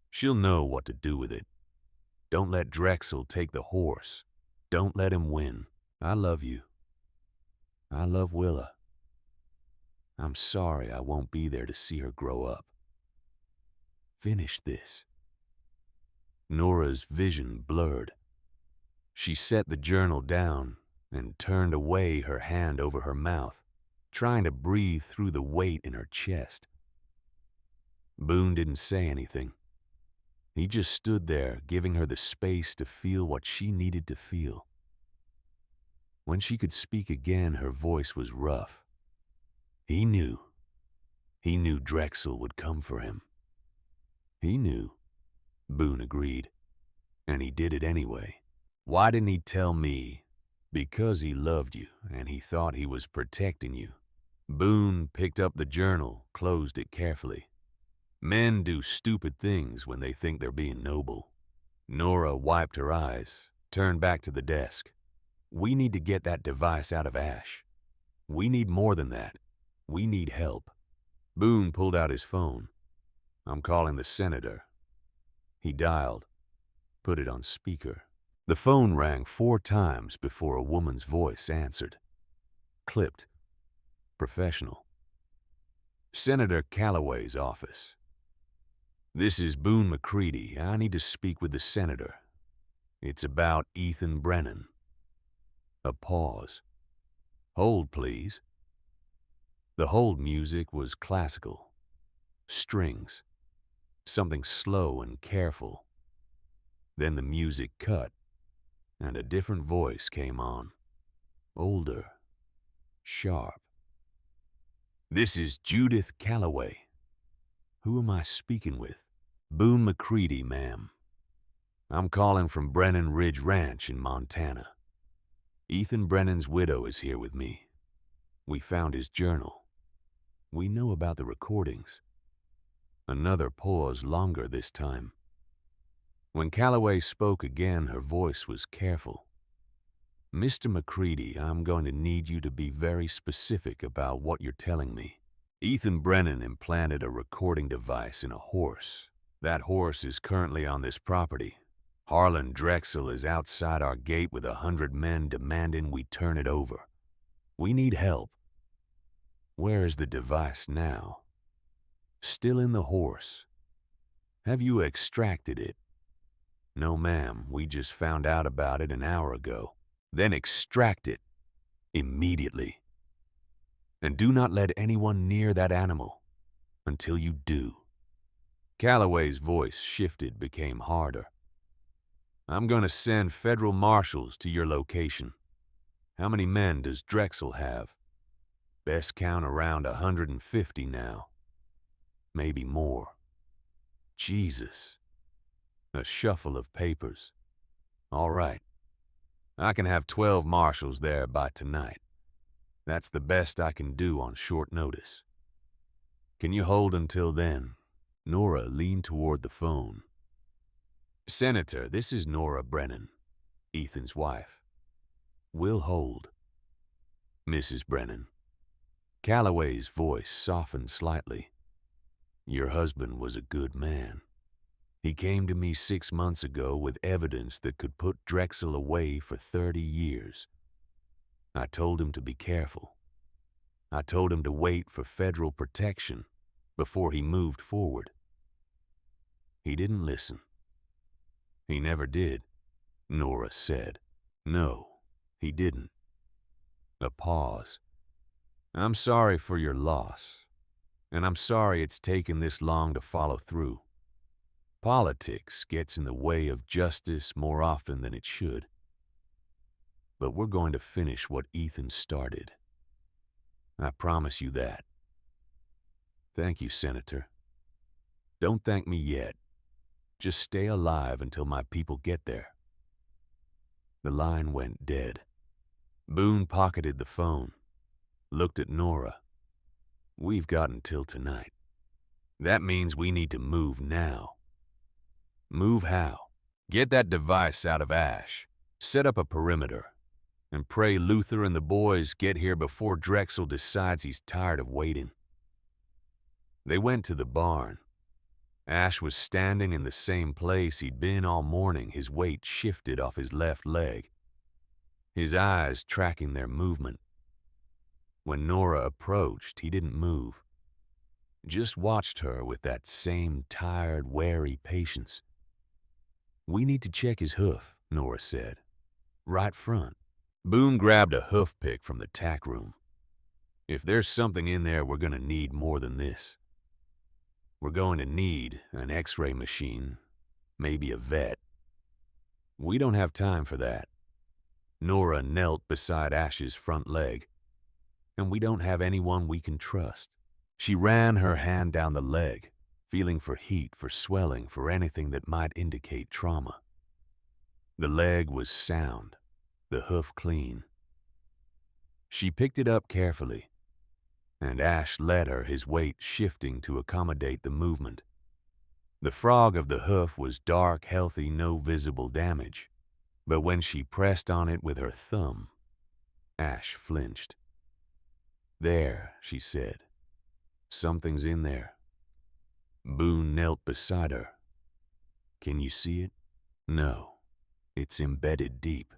[SPEAKER 1] She'll know what to do with it. Don't let Drexel take the horse. Don't let him win. I love you. I love Willa. I'm sorry I won't be there to see her grow up. Finish this. Nora's vision blurred. She set the journal down and turned away, her hand over her mouth, trying to breathe through the weight in her chest. Boone didn't say anything. He just stood there, giving her the space to feel what she needed to feel. When she could speak again, her voice was rough. He knew. He knew Drexel would come for him. He knew, Boone agreed, and he did it anyway. Why didn't he tell me? Because he loved you, and he thought he was protecting you. Boone picked up the journal, closed it carefully. Men do stupid things when they think they're being noble. Nora wiped her eyes, turned back to the desk. We need to get that device out of ash. We need more than that. We need help. Boone pulled out his phone. I'm calling the senator. He dialed, put it on speaker. The phone rang 4 times before a woman's voice answered. Clipped. Professional. Senator Calloway's office. This is Boone McCready. I need to speak with the senator. It's about Ethan Brennan. A pause. Hold, please. The hold music was classical. Strings. Something slow and careful. Then the music cut, and a different voice came on. Older. Sharp. This is Judith Calloway. Who am I speaking with? Boone McCready, ma'am. I'm calling from Brennan Ridge Ranch in Montana. Ethan Brennan's widow is here with me. We found his journal. We know about the recordings. Another pause, longer this time. When Calloway spoke again, her voice was careful. Mr. McCready, I'm going to need you to be very specific about what you're telling me. Ethan Brennan implanted a recording device in a horse. That horse is currently on this property. Harlan Drexel is outside our gate with 100 men demanding we turn it over. We need help. Where is the device now? Still in the horse. Have you extracted it? No, ma'am, we just found out about it an hour ago. Then extract it immediately. And do not let anyone near that animal until you do. Calloway's voice shifted, became harder. I'm going to send federal marshals to your location. How many men does Drexel have? Best count around 150 now. Maybe more. Jesus. A shuffle of papers. All right. I can have 12 marshals there by tonight. That's the best I can do on short notice. Can you hold until then? Nora leaned toward the phone. Senator, this is Nora Brennan, Ethan's wife. We'll hold. Mrs. Brennan. Calloway's voice softened slightly. Your husband was a good man. He came to me 6 months ago with evidence that could put Drexel away for 30 years. I told him to be careful. I told him to wait for federal protection before he moved forward. He didn't listen. He never did, Nora said. No, he didn't. A pause. I'm sorry for your loss, and I'm sorry it's taken this long to follow through. Politics gets in the way of justice more often than it should. But we're going to finish what Ethan started. I promise you that. Thank you, Senator. Don't thank me yet. Just stay alive until my people get there. The line went dead. Boone pocketed the phone, looked at Nora. We've got until tonight. That means we need to move now. Move how? Get that device out of Ash. Set up a perimeter. And pray Luther and the boys get here before Drexel decides he's tired of waiting. They went to the barn. Ash was standing in the same place he'd been all morning, his weight shifted off his left leg, his eyes tracking their movement. When Nora approached, he didn't move, just watched her with that same tired, wary patience. We need to check his hoof, Nora said. Right front. Boone grabbed a hoof pick from the tack room. If there's something in there, we're going to need more than this. We're going to need an X-ray machine, maybe a vet. We don't have time for that. Nora knelt beside Ash's front leg. And we don't have anyone we can trust. She ran her hand down the leg, feeling for heat, for swelling, for anything that might indicate trauma. The leg was sound, the hoof clean. She picked it up carefully, and Ash led her, his weight shifting to accommodate the movement. The frog of the hoof was dark, healthy, no visible damage, but when she pressed on it with her thumb, Ash flinched. There, she said. Something's in there. Boone knelt beside her. Can you see it? No, it's embedded deep.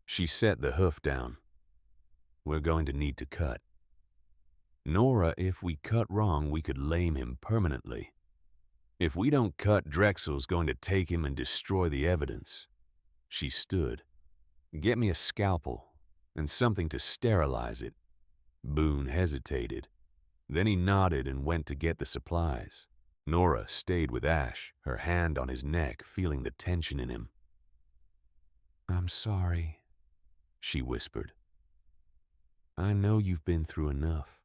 [SPEAKER 1] She set the hoof down. We're going to need to cut. Nora, if we cut wrong, we could lame him permanently. If we don't cut, Drexel's going to take him and destroy the evidence. She stood. Get me a scalpel and something to sterilize it. Boone hesitated. Then he nodded and went to get the supplies. Nora stayed with Ash, her hand on his neck, feeling the tension in him. I'm sorry, she whispered. I know you've been through enough.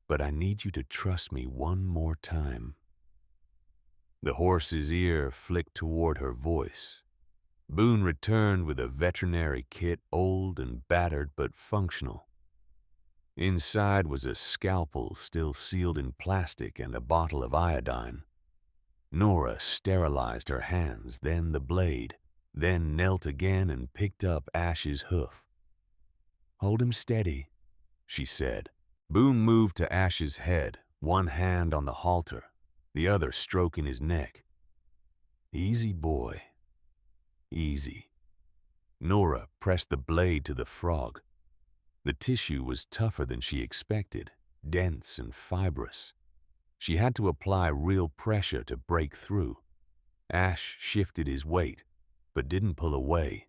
[SPEAKER 1] But I need you to trust me one more time. The horse's ear flicked toward her voice. Boone returned with a veterinary kit, old and battered but functional. Inside was a scalpel still sealed in plastic and a bottle of iodine. Nora sterilized her hands, then the blade, then knelt again and picked up Ash's hoof. Hold him steady, she said. Boone moved to Ash's head, one hand on the halter, the other stroking his neck. Easy, boy. Easy. Nora pressed the blade to the frog. The tissue was tougher than she expected, dense and fibrous. She had to apply real pressure to break through. Ash shifted his weight, but didn't pull away.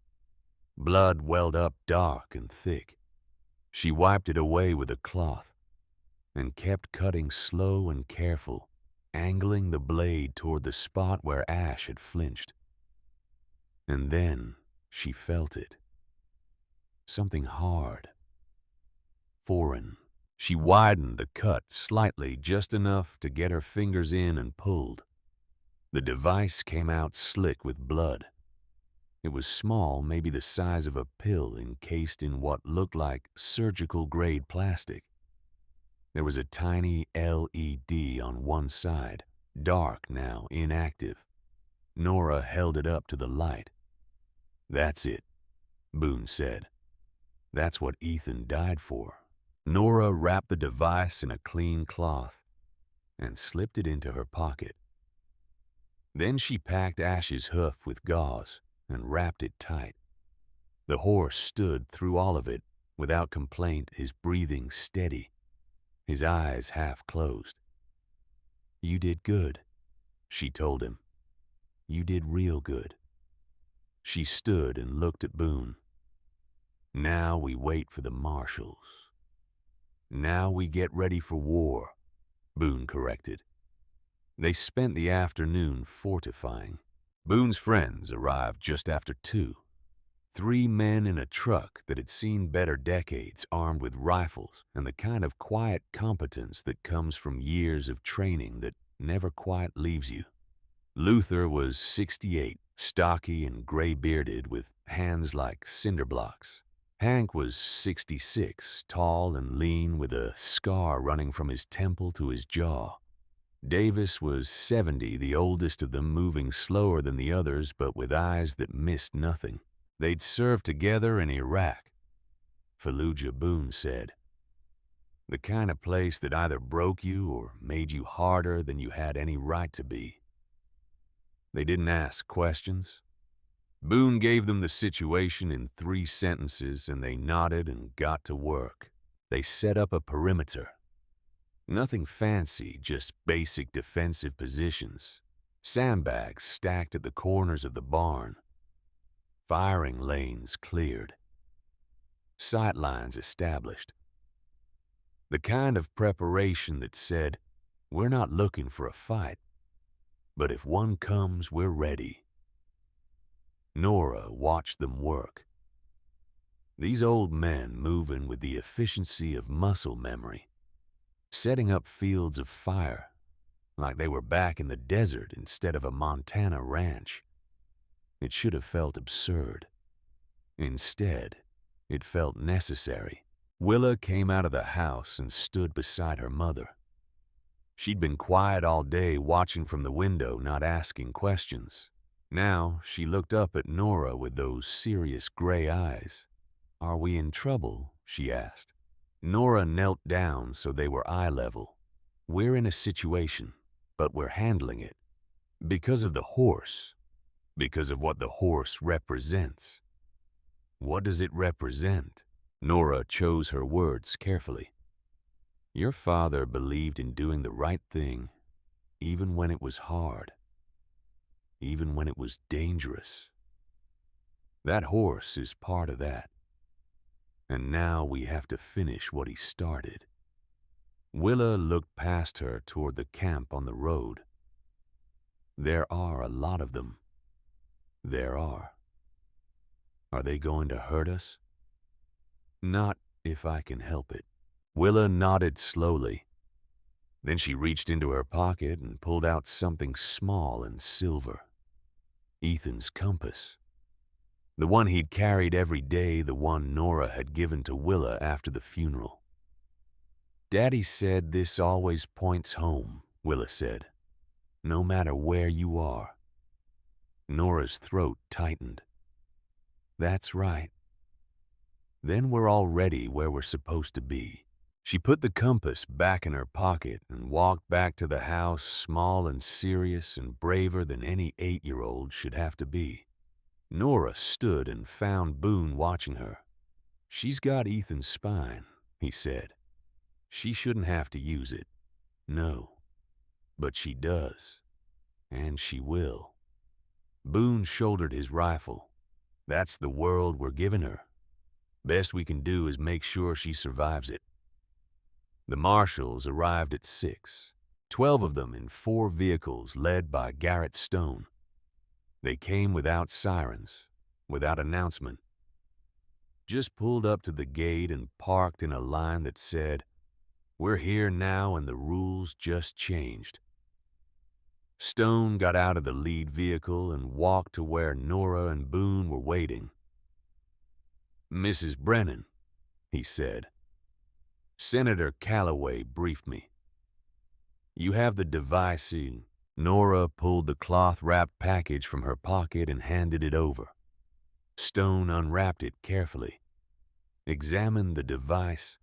[SPEAKER 1] Blood welled up dark and thick. She wiped it away with a cloth and kept cutting slow and careful, angling the blade toward the spot where Ash had flinched. And then she felt it. Something hard, foreign. She widened the cut slightly, just enough to get her fingers in, and pulled. The device came out slick with blood. It was small, maybe the size of a pill, encased in what looked like surgical-grade plastic. There was a tiny LED on one side, dark now, inactive. Nora held it up to the light. "That's it," Boone said. "That's what Ethan died for." Nora wrapped the device in a clean cloth and slipped it into her pocket. Then she packed Ash's hoof with gauze and wrapped it tight. The horse stood through all of it without complaint, his breathing steady, his eyes half closed. "You did good," she told him. "You did real good." She stood and looked at Boone. "Now we wait for the marshals. Now we get ready for war," Boone corrected. They spent the afternoon fortifying. Boone's friends arrived just after 2. 3 men in a truck that had seen better decades, armed with rifles and the kind of quiet competence that comes from years of training that never quite leaves you. Luther was 68, stocky and gray-bearded, with hands like cinder blocks. Hank was 66, tall and lean, with a scar running from his temple to his jaw. Davis was 70, the oldest of them, moving slower than the others, but with eyes that missed nothing. They'd served together in Iraq. Fallujah, Boone said. The kind of place that either broke you or made you harder than you had any right to be. They didn't ask questions. Boone gave them the situation in 3 sentences, and they nodded and got to work. They set up a perimeter. Nothing fancy, just basic defensive positions. Sandbags stacked at the corners of the barn. Firing lanes cleared. Sight lines established. The kind of preparation that said, "We're not looking for a fight, but if one comes, we're ready." Nora watched them work. These old men moving with the efficiency of muscle memory, setting up fields of fire like they were back in the desert instead of a Montana ranch. It should have felt absurd. Instead, it felt necessary. Willa came out of the house and stood beside her mother. She'd been quiet all day, watching from the window, not asking questions. Now she looked up at Nora with those serious gray eyes. "Are we in trouble?" she asked. Nora knelt down so they were eye level. "We're in a situation, but we're handling it. Because of the horse. Because of what the horse represents." "What does it represent?" Nora chose her words carefully. "Your father believed in doing the right thing, even when it was hard. Even when it was dangerous. That horse is part of that. And now we have to finish what he started." Willa looked past her toward the camp on the road. "There are a lot of them. There are. Are they going to hurt us?" "Not if I can help it." Willa nodded slowly. Then she reached into her pocket and pulled out something small and silver. Ethan's compass. The one he'd carried every day, the one Nora had given to Willa after the funeral. "Daddy said this always points home," Willa said. "No matter where you are." Nora's throat tightened. "That's right. Then we're already where we're supposed to be." She put the compass back in her pocket and walked back to the house, small and serious and braver than any 8-year-old should have to be. Nora stood and found Boone watching her. "She's got Ethan's spine," he said. "She shouldn't have to use it. No. But she does. And she will." Boone shouldered his rifle. That's the world we're giving her. Best we can do is make sure she survives it. The marshals arrived at 6, 12 of them in 4 vehicles led by Garrett Stone. They came without sirens, without announcement. Just pulled up to the gate and parked in a line that said, "We're here now and the rules just changed." Stone got out of the lead vehicle and walked to where Nora and Boone were waiting. "Mrs. Brennan," he said, "Senator Calloway briefed me. You have the device in." Nora pulled the cloth-wrapped package from her pocket and handed it over. Stone unwrapped it carefully, examined the device,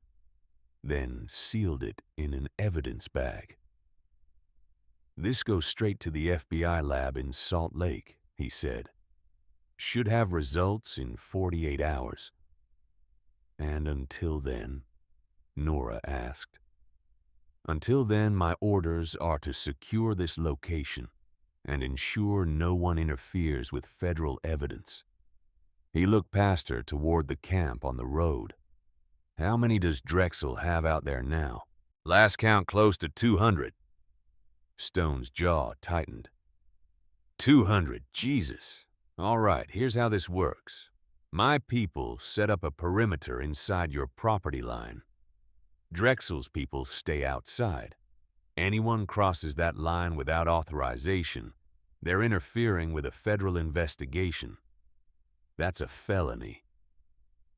[SPEAKER 1] then sealed it in an evidence bag. "This goes straight to the FBI lab in Salt Lake," he said. "Should have results in 48 hours. "And until then?" Nora asked. "Until then, my orders are to secure this location and ensure no one interferes with federal evidence." He looked past her toward the camp on the road. "How many does Drexel have out there now?" "Last count close to 200. Stone's jaw tightened. 200, Jesus. All right, here's how this works. My people set up a perimeter inside your property line. Drexel's people stay outside. Anyone crosses that line without authorization, they're interfering with a federal investigation. That's a felony.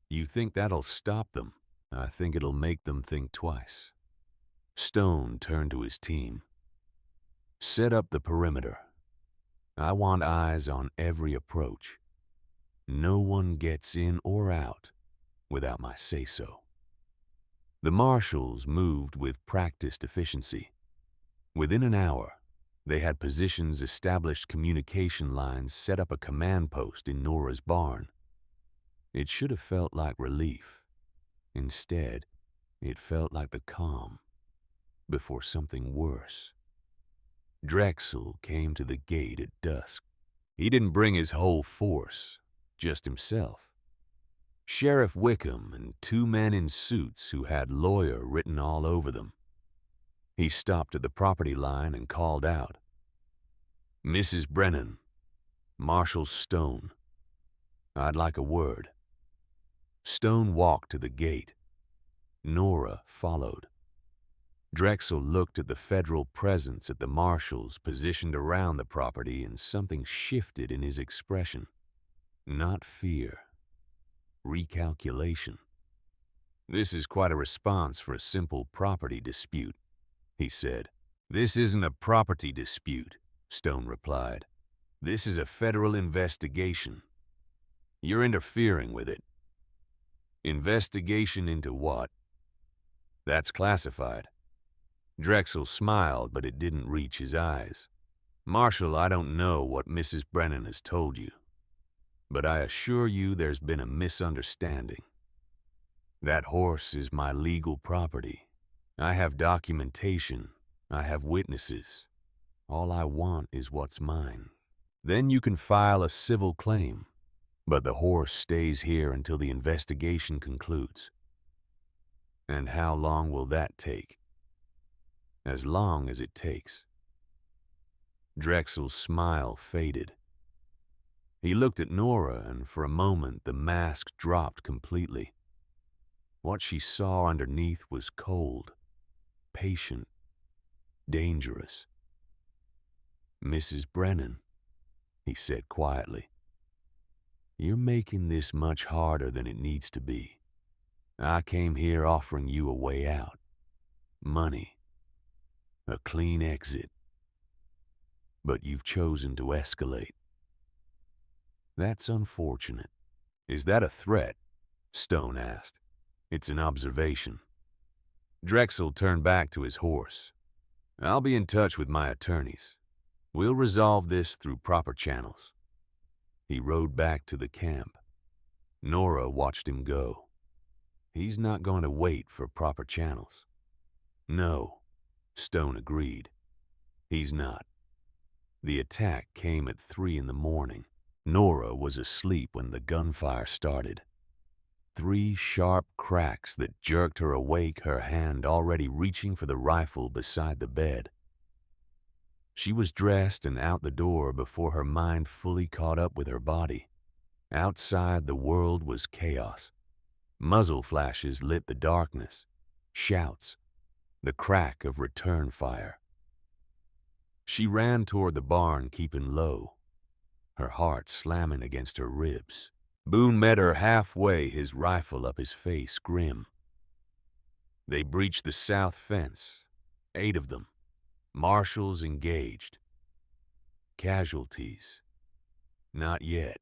[SPEAKER 1] You think that'll stop them? I think it'll make them think twice." Stone turned to his team. "Set up the perimeter. I want eyes on every approach. No one gets in or out without my say-so." The marshals moved with practiced efficiency. Within an hour, they had positions established, communication lines, set up a command post in Nora's barn. It should have felt like relief. Instead, it felt like the calm before something worse. Drexel came to the gate at dusk. He didn't bring his whole force, just himself. Sheriff Wickham and 2 men in suits who had lawyer written all over them. He stopped at the property line and called out, "Mrs. Brennan, Marshal Stone. I'd like a word." Stone walked to the gate. Nora followed. Drexel looked at the federal presence at the marshals positioned around the property, and something shifted in his expression. Not fear. Recalculation. "This is quite a response for a simple property dispute," he said. "This isn't a property dispute," Stone replied. "This is a federal investigation. You're interfering with it." "Investigation into what?" "That's classified." Drexel smiled, but it didn't reach his eyes. "Marshal, I don't know what Mrs. Brennan has told you, but I assure you there's been a misunderstanding. That horse is my legal property. I have documentation. I have witnesses. All I want is what's mine. Then you can file a civil claim, but the horse stays here until the investigation concludes." "And how long will that take?" "As long as it takes." Drexel's smile faded. He looked at Nora, and for a moment the mask dropped completely. What she saw underneath was cold, patient, dangerous. "Mrs. Brennan," he said quietly, "you're making this much harder than it needs to be. I came here offering you a way out. Money. A clean exit. But you've chosen to escalate. That's unfortunate." "Is that a threat?" Stone asked. "It's an observation." Drexel turned back to his horse. "I'll be in touch with my attorneys. We'll resolve this through proper channels." He rode back to the camp. Nora watched him go. He's not going to wait for proper channels. "No," Stone agreed. "He's not." The attack came at 3 in the morning. Nora was asleep when the gunfire started. 3 sharp cracks that jerked her awake, her hand already reaching for the rifle beside the bed. She was dressed and out the door before her mind fully caught up with her body. Outside, the world was chaos. Muzzle flashes lit the darkness. Shouts. The crack of return fire. She ran toward the barn, keeping low, her heart slamming against her ribs. Boone met her halfway, his rifle up his face, grim. They breached the south fence, 8 of them, marshals engaged. Casualties? Not yet,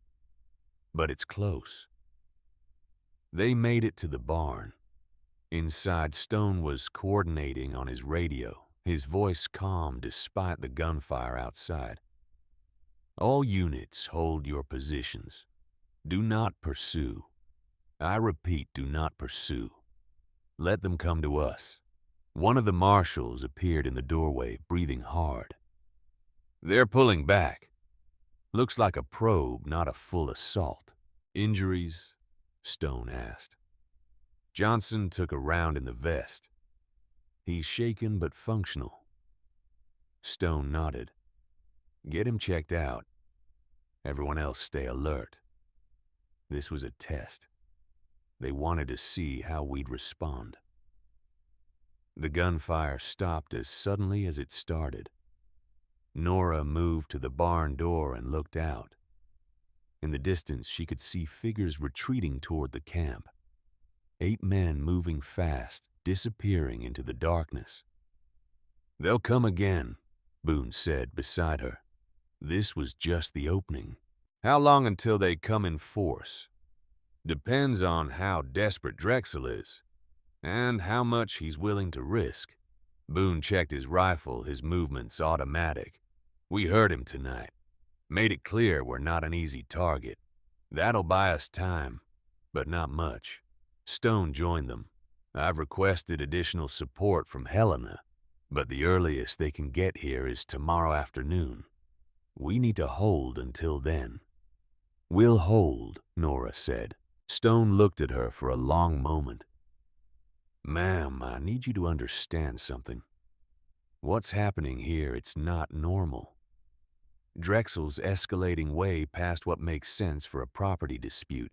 [SPEAKER 1] but it's close. They made it to the barn. Inside, Stone was coordinating on his radio, his voice calm despite the gunfire outside. All units, hold your positions. Do not pursue. I repeat, do not pursue. Let them come to us. One of the marshals appeared in the doorway, breathing hard. They're pulling back. Looks like a probe, not a full assault. Injuries? Stone asked. Johnson took a round in the vest. He's shaken but functional. Stone nodded. Get him checked out. Everyone else stay alert. This was a test. They wanted to see how we'd respond. The gunfire stopped as suddenly as it started. Nora moved to the barn door and looked out. In the distance, she could see figures retreating toward the camp. 8 men moving fast, disappearing into the darkness. They'll come again, Boone said beside her. This was just the opening. How long until they come in force? Depends on how desperate Drexel is, and how much he's willing to risk. Boone checked his rifle, his movements automatic. We heard him tonight. Made it clear we're not an easy target. That'll buy us time, but not much. Stone joined them. I've requested additional support from Helena, but the earliest they can get here is tomorrow afternoon. We need to hold until then. We'll hold, Nora said. Stone looked at her for a long moment. Ma'am, I need you to understand something. What's happening here, it's not normal. Drexel's escalating way past what makes sense for a property dispute,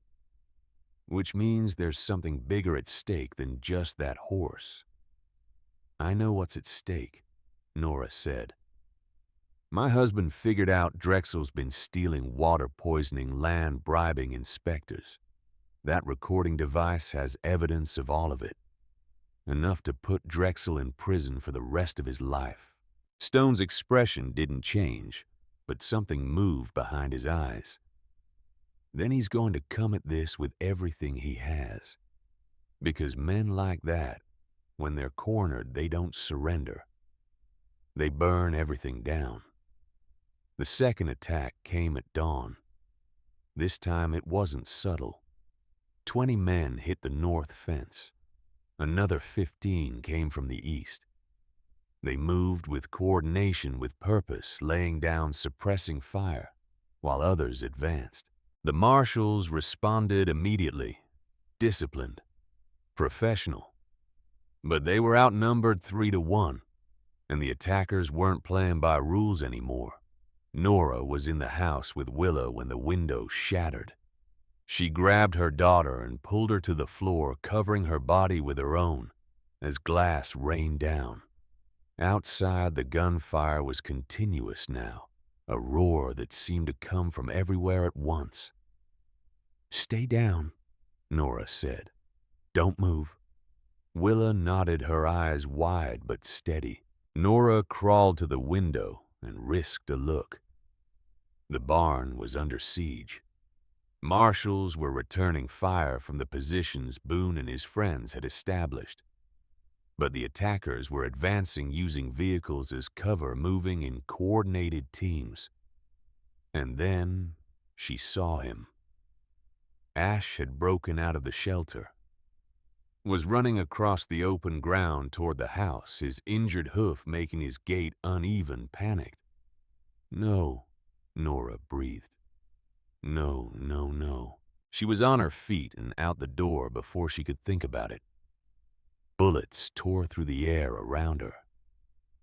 [SPEAKER 1] which means there's something bigger at stake than just that horse. I know what's at stake, Nora said. My husband figured out Drexel's been stealing water poisoning, land bribing inspectors. That recording device has evidence of all of it. Enough to put Drexel in prison for the rest of his life. Stone's expression didn't change, but something moved behind his eyes. Then he's going to come at this with everything he has. Because men like that, when they're cornered, they don't surrender. They burn everything down. The second attack came at dawn. This time it wasn't subtle. 20 men hit the north fence. Another 15 came from the east. They moved with coordination, with purpose, laying down suppressing fire, while others advanced. The marshals responded immediately, disciplined, professional. But they were outnumbered 3-1, and the attackers weren't playing by rules anymore. Nora was in the house with Willa when the window shattered. She grabbed her daughter and pulled her to the floor, covering her body with her own, as glass rained down. Outside, the gunfire was continuous now, a roar that seemed to come from everywhere at once. Stay down, Nora said. Don't move. Willa nodded, her eyes wide but steady. Nora crawled to the window and risked a look. The barn was under siege. Marshals were returning fire from the positions Boone and his friends had established. But the attackers were advancing using vehicles as cover, moving in coordinated teams. And then she saw him. Ash had broken out of the shelter, was running across the open ground toward the house, his injured hoof making his gait uneven, panicked. No, Nora breathed. No, no, no. She was on her feet and out the door before she could think about it. Bullets tore through the air around her.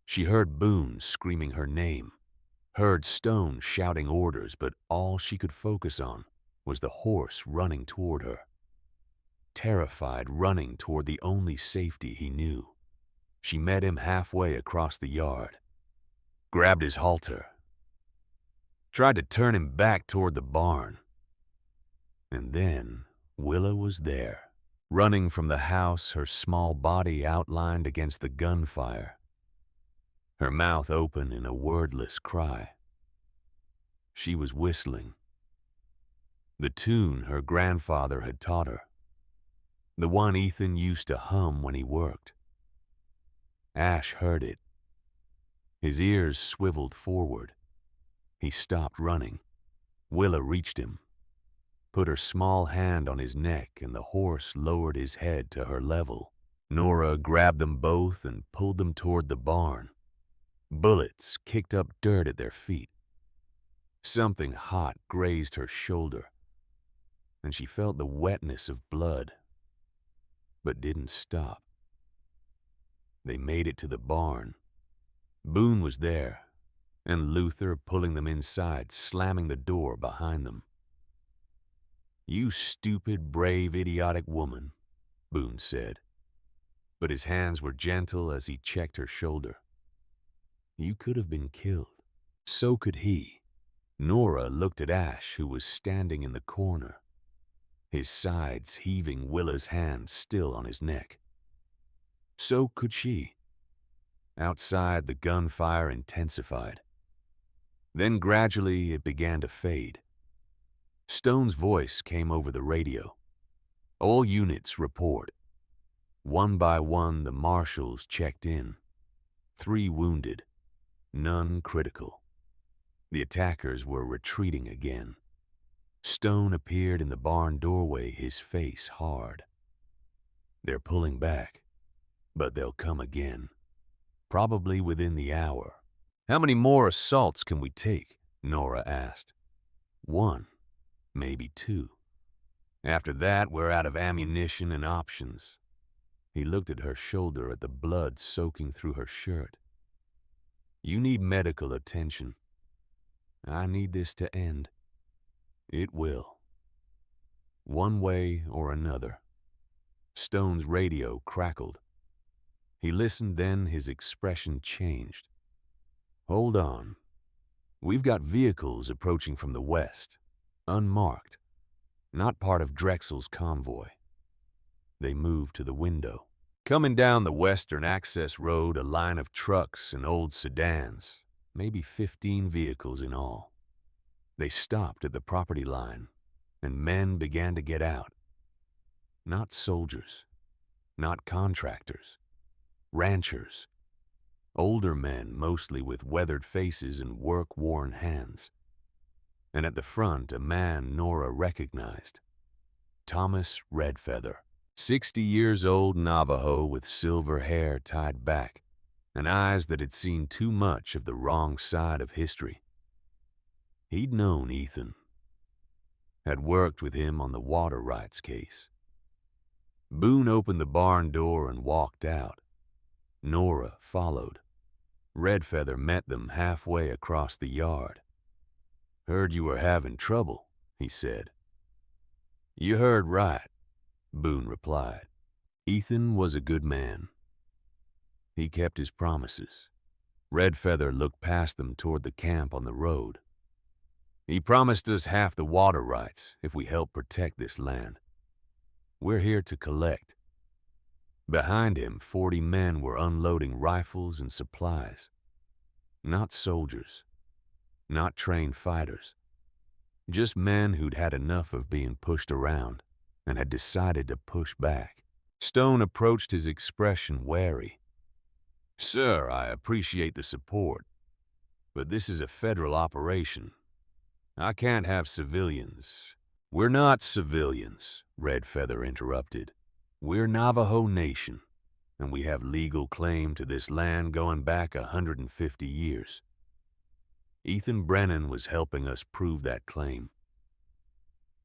[SPEAKER 1] She heard Boone screaming her name, heard Stone shouting orders, but all she could focus on was the horse running toward her. Terrified, running toward the only safety he knew. She met him halfway across the yard, grabbed his halter, tried to turn him back toward the barn. And then Willa was there, running from the house, her small body outlined against the gunfire, her mouth open in a wordless cry. She was whistling. The tune her grandfather had taught her. The one Ethan used to hum when he worked. Ash heard it. His ears swiveled forward. He stopped running. Willa reached him, put her small hand on his neck, and the horse lowered his head to her level. Nora grabbed them both and pulled them toward the barn. Bullets kicked up dirt at their feet. Something hot grazed her shoulder, and she felt the wetness of blood, but didn't stop. They made it to the barn. Boone was there, and Luther pulling them inside, slamming the door behind them. "You stupid, brave, idiotic woman," Boone said, but his hands were gentle as he checked her shoulder. "You could have been killed. So could he." Nora looked at Ash, who was standing in the corner, his sides heaving, Willa's hand still on his neck. So could she. Outside, the gunfire intensified. Then gradually it began to fade. Stone's voice came over the radio. "All units report." One by one, the marshals checked in. 3 wounded, none critical. The attackers were retreating again. Stone appeared in the barn doorway, his face hard. "They're pulling back, but they'll come again. Probably within the hour." "How many more assaults can we take?" Nora asked. "1, maybe 2. After that, we're out of ammunition and options." He looked at her shoulder, at the blood soaking through her shirt. "You need medical attention. I need this to end. It will. One way or another." Stone's radio crackled. He listened, then his expression changed. "Hold on. We've got vehicles approaching from the west, unmarked, not part of Drexel's convoy." They moved to the window. Coming down the western access road, a line of trucks and old sedans, maybe 15 vehicles in all. They stopped at the property line, and men began to get out. Not soldiers, not contractors, ranchers, older men mostly with weathered faces and work-worn hands. And at the front, a man Nora recognized. Thomas Redfeather, 60 years old Navajo with silver hair tied back and eyes that had seen too much of the wrong side of history. He'd known Ethan, had worked with him on the water rights case. Boone opened the barn door and walked out. Nora followed. Redfeather met them halfway across the yard. "Heard you were having trouble," he said. "You heard right," Boone replied. Ethan was a good man. He kept his promises. Redfeather looked past them toward the camp on the road. "He promised us half the water rights if we help protect this land. We're here to collect." Behind him, 40 men were unloading rifles and supplies. Not soldiers, not trained fighters. Just men who'd had enough of being pushed around and had decided to push back. Stone approached his expression wary. "Sir, I appreciate the support, but this is a federal operation. I can't have civilians." "We're not civilians," Redfeather interrupted. "We're Navajo Nation, and we have legal claim to this land going back 150 years. Ethan Brennan was helping us prove that claim.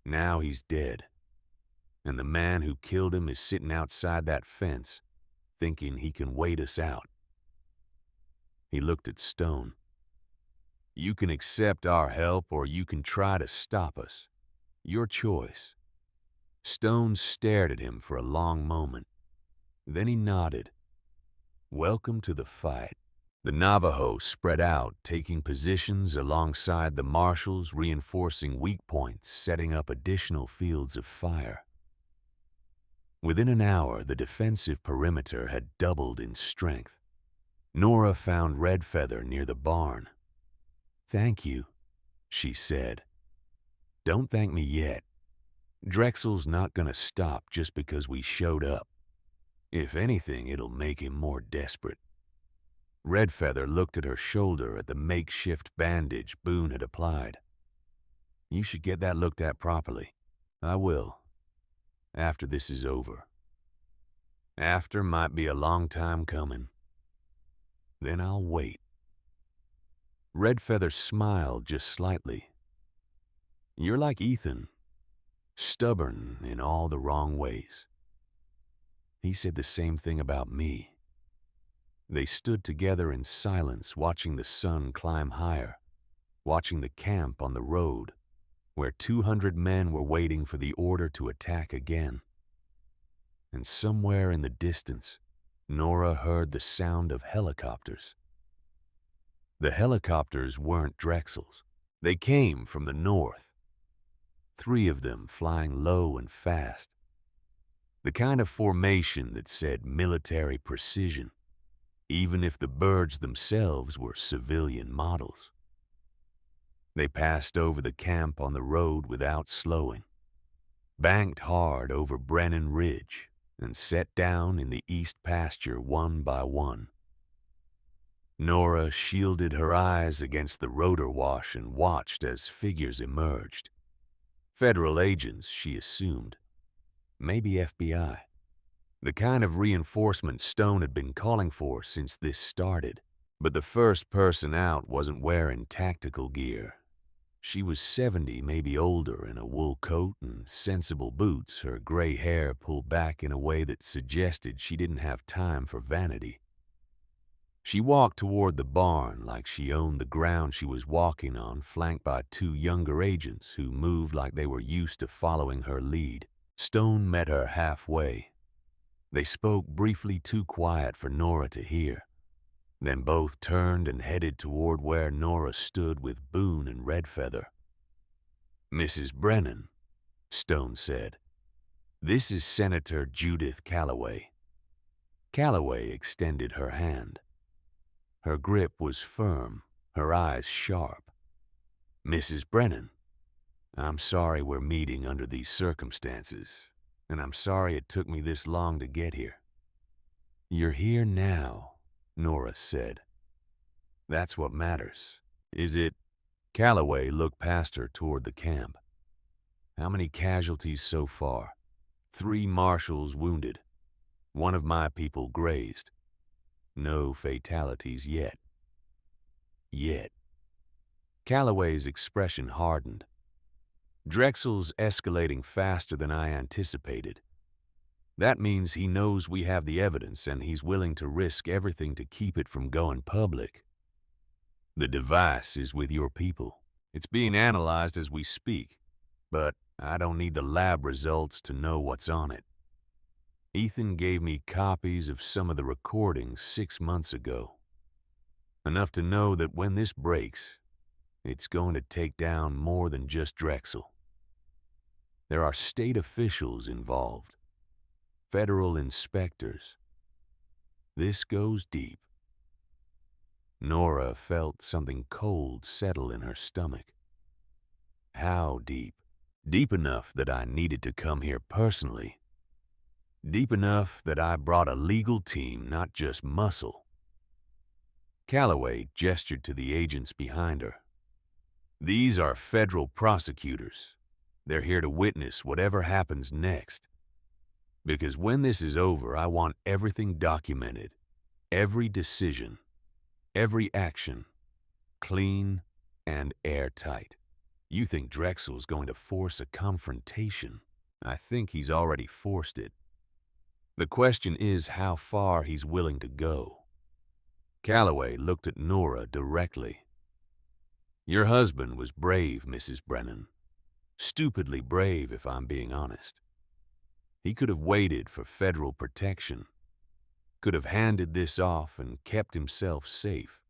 [SPEAKER 1] Now he's dead, and the man who killed him is sitting outside that fence, thinking he can wait us out. He looked at Stone. You can accept our help or you can try to stop us. Your choice. Stone stared at him for a long moment. Then he nodded. Welcome to the fight. The Navajo spread out, taking positions alongside the marshals, reinforcing weak points, setting up additional fields of fire. Within an hour, the defensive perimeter had doubled in strength. Nora found Red Feather near the barn. Thank you, she said. Don't thank me yet. Drexel's not gonna stop just because we showed up. If anything, it'll make him more desperate. Red Feather looked at her shoulder at the makeshift bandage Boone had applied. You should get that looked at properly. I will. After this is over. After might be a long time coming. Then I'll wait. Red Feather smiled just slightly. You're like Ethan. Stubborn in all the wrong ways. He said the same thing about me. They stood together in silence, watching the sun climb higher, watching the camp on the road, where 200 men were waiting for the order to attack again. And somewhere in the distance, Nora heard the sound of helicopters. The helicopters weren't Drexel's. They came from the north. 3 of them flying low and fast. The kind of formation that said military precision, even if the birds themselves were civilian models. They passed over the camp on the road without slowing, banked hard over Brennan Ridge, and set down in the east pasture one by one. Nora shielded her eyes against the rotor wash and watched as figures emerged. Federal agents, she assumed. Maybe FBI. The kind of reinforcement Stone had been calling for since this started. But the first person out wasn't wearing tactical gear. She was 70, maybe older, in a wool coat and sensible boots, her gray hair pulled back in a way that suggested she didn't have time for vanity. She walked toward the barn like she owned the ground she was walking on, flanked by 2 younger agents who moved like they were used to following her lead. Stone met her halfway. They spoke briefly too quiet for Nora to hear. Then both turned and headed toward where Nora stood with Boone and Red Feather. Mrs. Brennan, Stone said, this is Senator Judith Calloway. Calloway extended her hand. Her grip was firm, her eyes sharp. Mrs. Brennan, I'm sorry we're meeting under these circumstances, and I'm sorry it took me this long to get here. You're here now, Nora said. That's what matters. Is it? Calloway looked past her toward the camp. How many casualties so far? 3 marshals wounded. 1 of my people grazed. No fatalities yet. Yet. Calloway's expression hardened. Drexel's escalating faster than I anticipated. That means he knows we have the evidence and he's willing to risk everything to keep it from going public. The device is with your people. It's being analyzed as we speak, but I don't need the lab results to know what's on it. Ethan gave me copies of some of the recordings 6 months ago. Enough to know that when this breaks, it's going to take down more than just Drexel. There are state officials involved, federal inspectors. This goes deep. Nora felt something cold settle in her stomach. How deep? Deep enough that I needed to come here personally. Deep enough that I brought a legal team, not just muscle. Calloway gestured to the agents behind her. These are federal prosecutors. They're here to witness whatever happens next. Because when this is over, I want everything documented. Every decision. Every action. Clean and airtight. You think Drexel's going to force a confrontation? I think he's already forced it. The question is how far he's willing to go. Calloway looked at Nora directly. Your husband was brave, Mrs. Brennan. Stupidly brave, if I'm being honest. He could have waited for federal protection, could have handed this off and kept himself safe.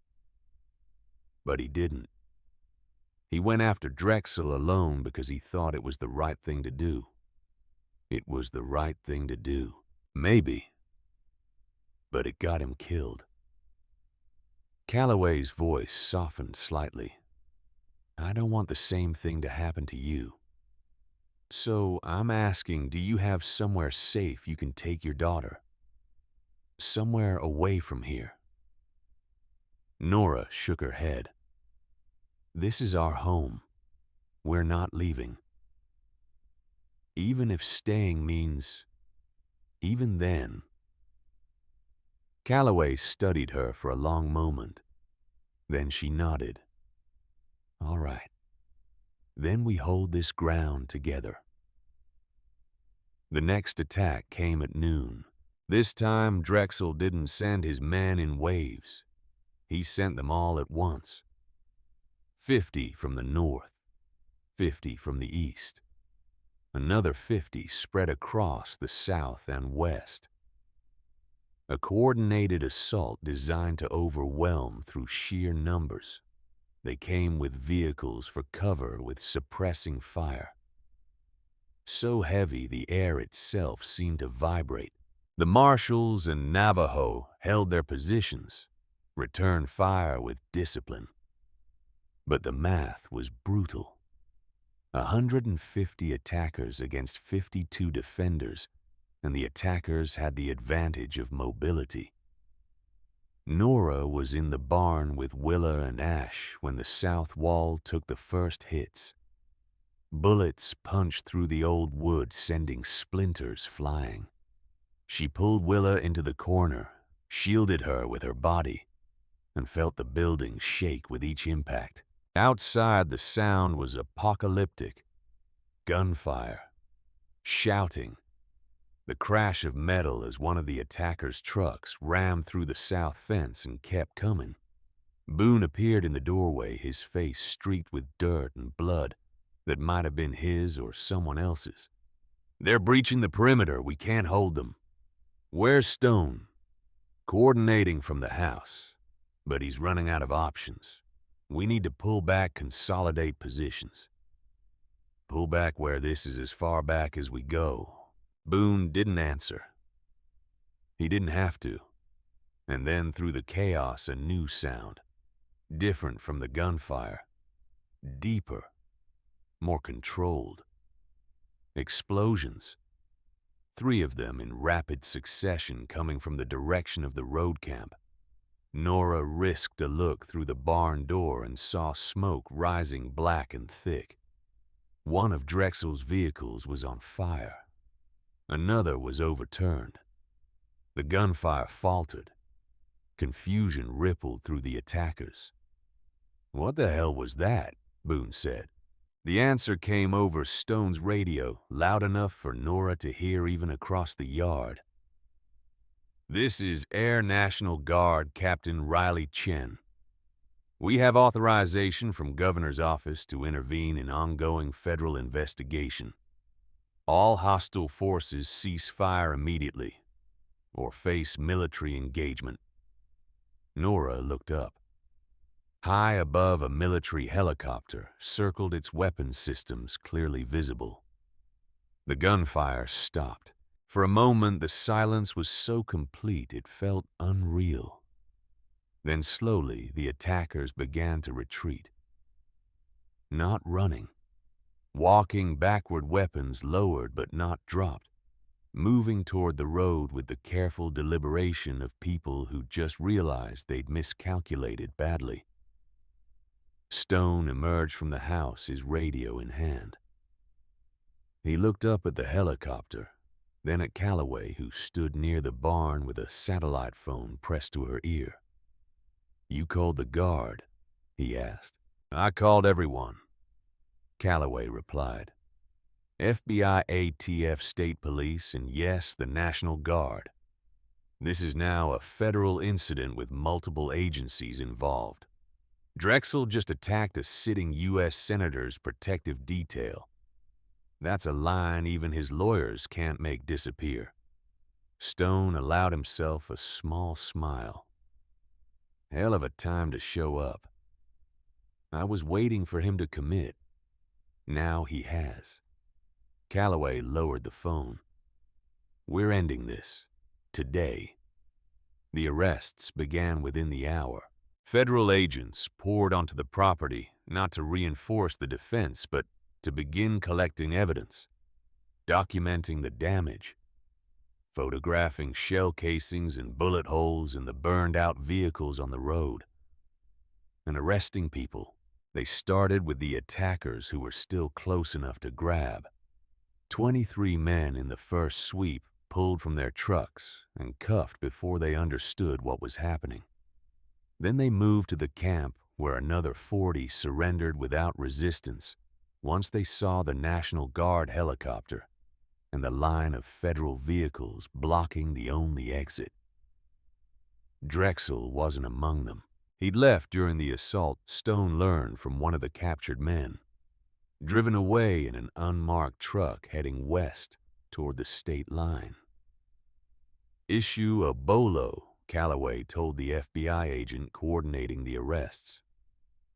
[SPEAKER 1] But he didn't. He went after Drexel alone because he thought it was the right thing to do. It was the right thing to do. Maybe. But it got him killed. Calloway's voice softened slightly. I don't want the same thing to happen to you. So I'm asking, do you have somewhere safe you can take your daughter? Somewhere away from here? Nora shook her head. This is our home. We're not leaving. Even if staying means, even then. Calloway studied her for a long moment. Then she nodded. All right. Then we hold this ground together. The next attack came at noon. This time, Drexel didn't send his men in waves. He sent them all at once. 50 from the north, 50 from the east. Another 50 spread across the south and west. A coordinated assault designed to overwhelm through sheer numbers. They came with vehicles for cover with suppressing fire. So heavy the air itself seemed to vibrate. The Marshals and Navajo held their positions, returned fire with discipline. But the math was brutal. 150 attackers against 52 defenders, and the attackers had the advantage of mobility. Nora was in the barn with Willa and Ash when the south wall took the first hits. Bullets punched through the old wood, sending splinters flying. She pulled Willa into the corner, shielded her with her body, and felt the building shake with each impact. Outside, the sound was apocalyptic. Gunfire, shouting, the crash of metal as one of the attackers' trucks rammed through the south fence and kept coming. Boone appeared in the doorway, his face streaked with dirt and blood that might have been his or someone else's. They're breaching the perimeter. We can't hold them. Where's Stone? Coordinating from the house, but he's running out of options. We need to pull back, consolidate positions. Pull back where this is as far back as we go. Boone didn't answer. He didn't have to. And then through the chaos, a new sound. Different from the gunfire. Deeper. More controlled. Explosions. 3 of them in rapid succession coming from the direction of the road camp. Nora risked a look through the barn door and saw smoke rising black and thick. One of Drexel's vehicles was on fire. Another was overturned. The gunfire faltered. Confusion rippled through the attackers. What the hell was that? Boone said. The answer came over Stone's radio, loud enough for Nora to hear even across the yard. This is Air National Guard Captain Riley Chen. We have authorization from Governor's office to intervene in ongoing federal investigation. All hostile forces cease fire immediately, or face military engagement. Nora looked up. High above, a military helicopter circled, its weapon systems clearly visible. The gunfire stopped. For a moment, the silence was so complete it felt unreal. Then slowly, the attackers began to retreat. Not running. Walking backward, weapons lowered but not dropped. Moving toward the road with the careful deliberation of people who just realized they'd miscalculated badly. Stone emerged from the house, his radio in hand. He looked up at the helicopter, then at Calloway, who stood near the barn with a satellite phone pressed to her ear. You called the guard? He asked. I called everyone, Calloway replied. FBI, ATF, State Police, and yes, the National Guard. This is now a federal incident with multiple agencies involved. Drexel just attacked a sitting U.S. senator's protective detail. That's a line even his lawyers can't make disappear. Stone allowed himself a small smile. Hell of a time to show up. I was waiting for him to commit. Now he has. Calloway lowered the phone. We're ending this. Today. The arrests began within the hour. Federal agents poured onto the property not to reinforce the defense, but to begin collecting evidence, documenting the damage, photographing shell casings and bullet holes in the burned-out vehicles on the road, and arresting people. They started with the attackers who were still close enough to grab. 23 men in the first sweep pulled from their trucks and cuffed before they understood what was happening. Then they moved to the camp where another 40 surrendered without resistance once they saw the National Guard helicopter and the line of federal vehicles blocking the only exit. Drexel wasn't among them. He'd left during the assault, Stone learned from one of the captured men, driven away in an unmarked truck heading west toward the state line. Issue a bolo, Calloway told the FBI agent coordinating the arrests.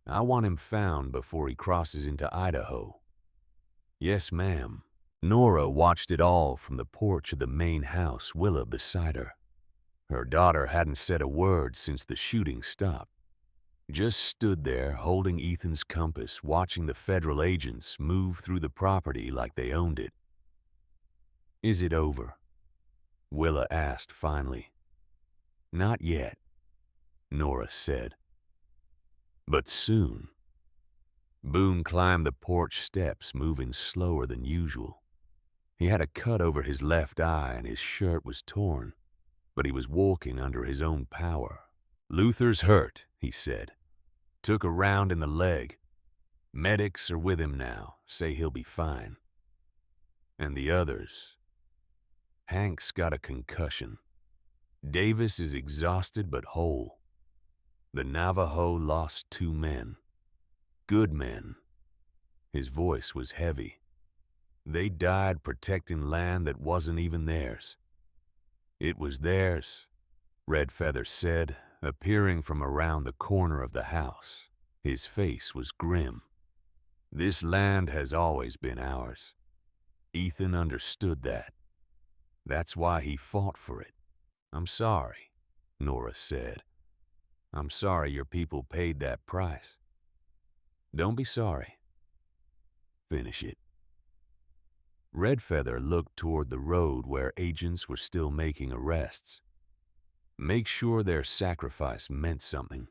[SPEAKER 1] I want him found before he crosses into Idaho. Yes, ma'am. Nora watched it all from the porch of the main house, Willa beside her. Her daughter hadn't said a word since the shooting stopped. Just stood there holding Ethan's compass, watching the federal agents move through the property like they owned it. Is it over? Willa asked finally. Not yet, Nora said. But soon. Boone climbed the porch steps, moving slower than usual. He had a cut over his left eye and his shirt was torn, but he was walking under his own power. Luther's hurt, he said. Took a round in the leg. Medics are with him now, say he'll be fine. And the others? Hank's got a concussion. Davis is exhausted but whole. The Navajo lost 2 men. Good men. His voice was heavy. They died protecting land that wasn't even theirs. It was theirs, Red Feather said, appearing from around the corner of the house. His face was grim. This land has always been ours. Ethan understood that. That's why he fought for it. I'm sorry, Nora said. I'm sorry your people paid that price. Don't be sorry. Finish it. Red Feather looked toward the road where agents were still making arrests. Make sure their sacrifice meant something.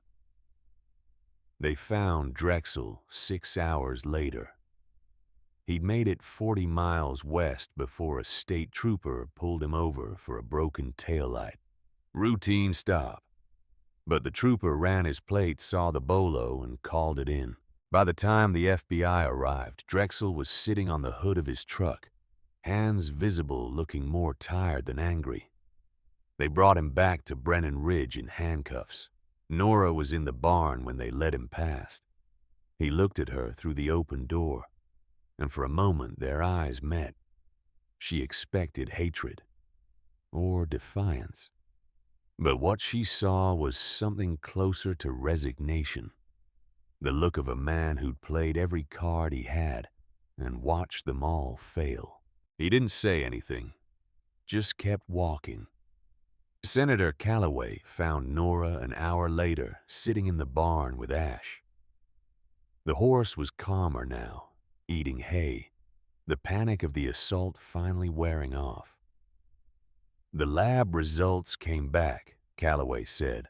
[SPEAKER 1] They found Drexel 6 hours later. He'd made it 40 miles west before a state trooper pulled him over for a broken taillight. Routine stop. But the trooper ran his plate, saw the bolo, and called it in. By the time the FBI arrived, Drexel was sitting on the hood of his truck, hands visible, looking more tired than angry. They brought him back to Brennan Ridge in handcuffs. Nora was in the barn when they let him past. He looked at her through the open door, and for a moment their eyes met. She expected hatred or defiance. But what she saw was something closer to resignation. The look of a man who'd played every card he had and watched them all fail. He didn't say anything, just kept walking. Senator Calloway found Nora an hour later, sitting in the barn with Ash. The horse was calmer now, eating hay, the panic of the assault finally wearing off. The lab results came back, Calloway said.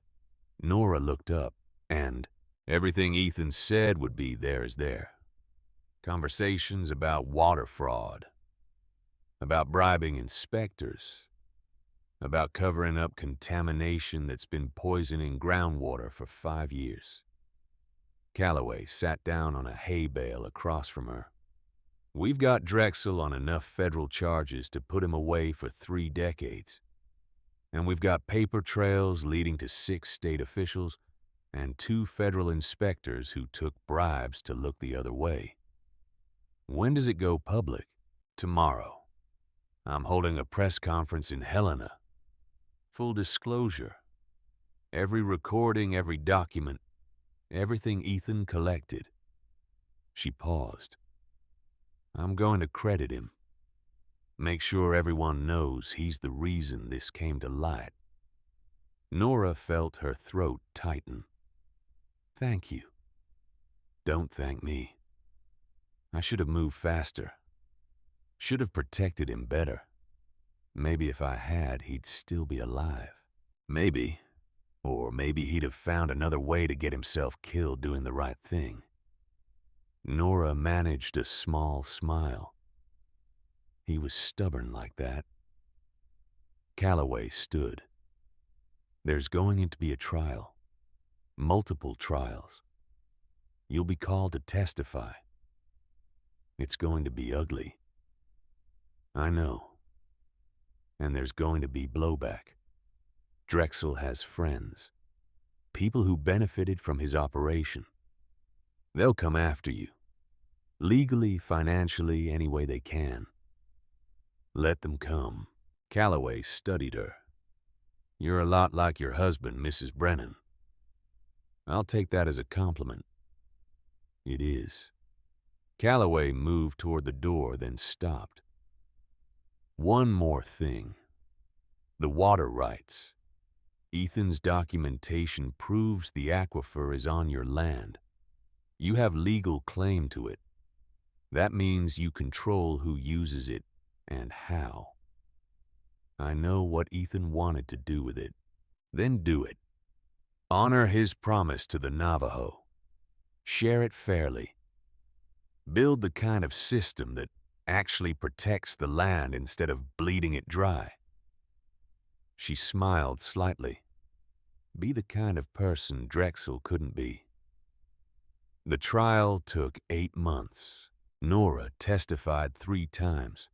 [SPEAKER 1] Nora looked up, and everything Ethan said would be there is there. Conversations about water fraud, about bribing inspectors, about covering up contamination that's been poisoning groundwater for 5 years. Calloway sat down on a hay bale across from her. "We've got Drexel on enough federal charges to put him away for 3 decades. And we've got paper trails leading to 6 state officials and 2 federal inspectors who took bribes to look the other way. When does it go public?" "Tomorrow. I'm holding a press conference in Helena. Full disclosure. Every recording, every document, everything Ethan collected." She paused. "I'm going to credit him. Make sure everyone knows he's the reason this came to light." Nora felt her throat tighten. "Thank you." "Don't thank me. I should have moved faster. Should have protected him better. Maybe if I had, he'd still be alive. Maybe. Or maybe he'd have found another way to get himself killed doing the right thing." Nora managed a small smile. He was stubborn like that. Calloway stood. "There's going to be a trial. Multiple trials. You'll be called to testify. It's going to be ugly. I know. And there's going to be blowback. Drexel has friends. People who benefited from his operation. They'll come after you. Legally, financially, any way they can. Let them come." Calloway studied her. "You're a lot like your husband, Mrs. Brennan." "I'll take that as a compliment." "It is." Calloway moved toward the door, then stopped. "One more thing. The water rights. Ethan's documentation proves the aquifer is on your land. You have legal claim to it. That means you control who uses it and how. I know what Ethan wanted to do with it. Then do it. Honor his promise to the Navajo. Share it fairly. Build the kind of system that actually protects the land instead of bleeding it dry." She smiled slightly. Be the kind of person Drexel couldn't be. The trial took 8 months. Nora testified 3 times.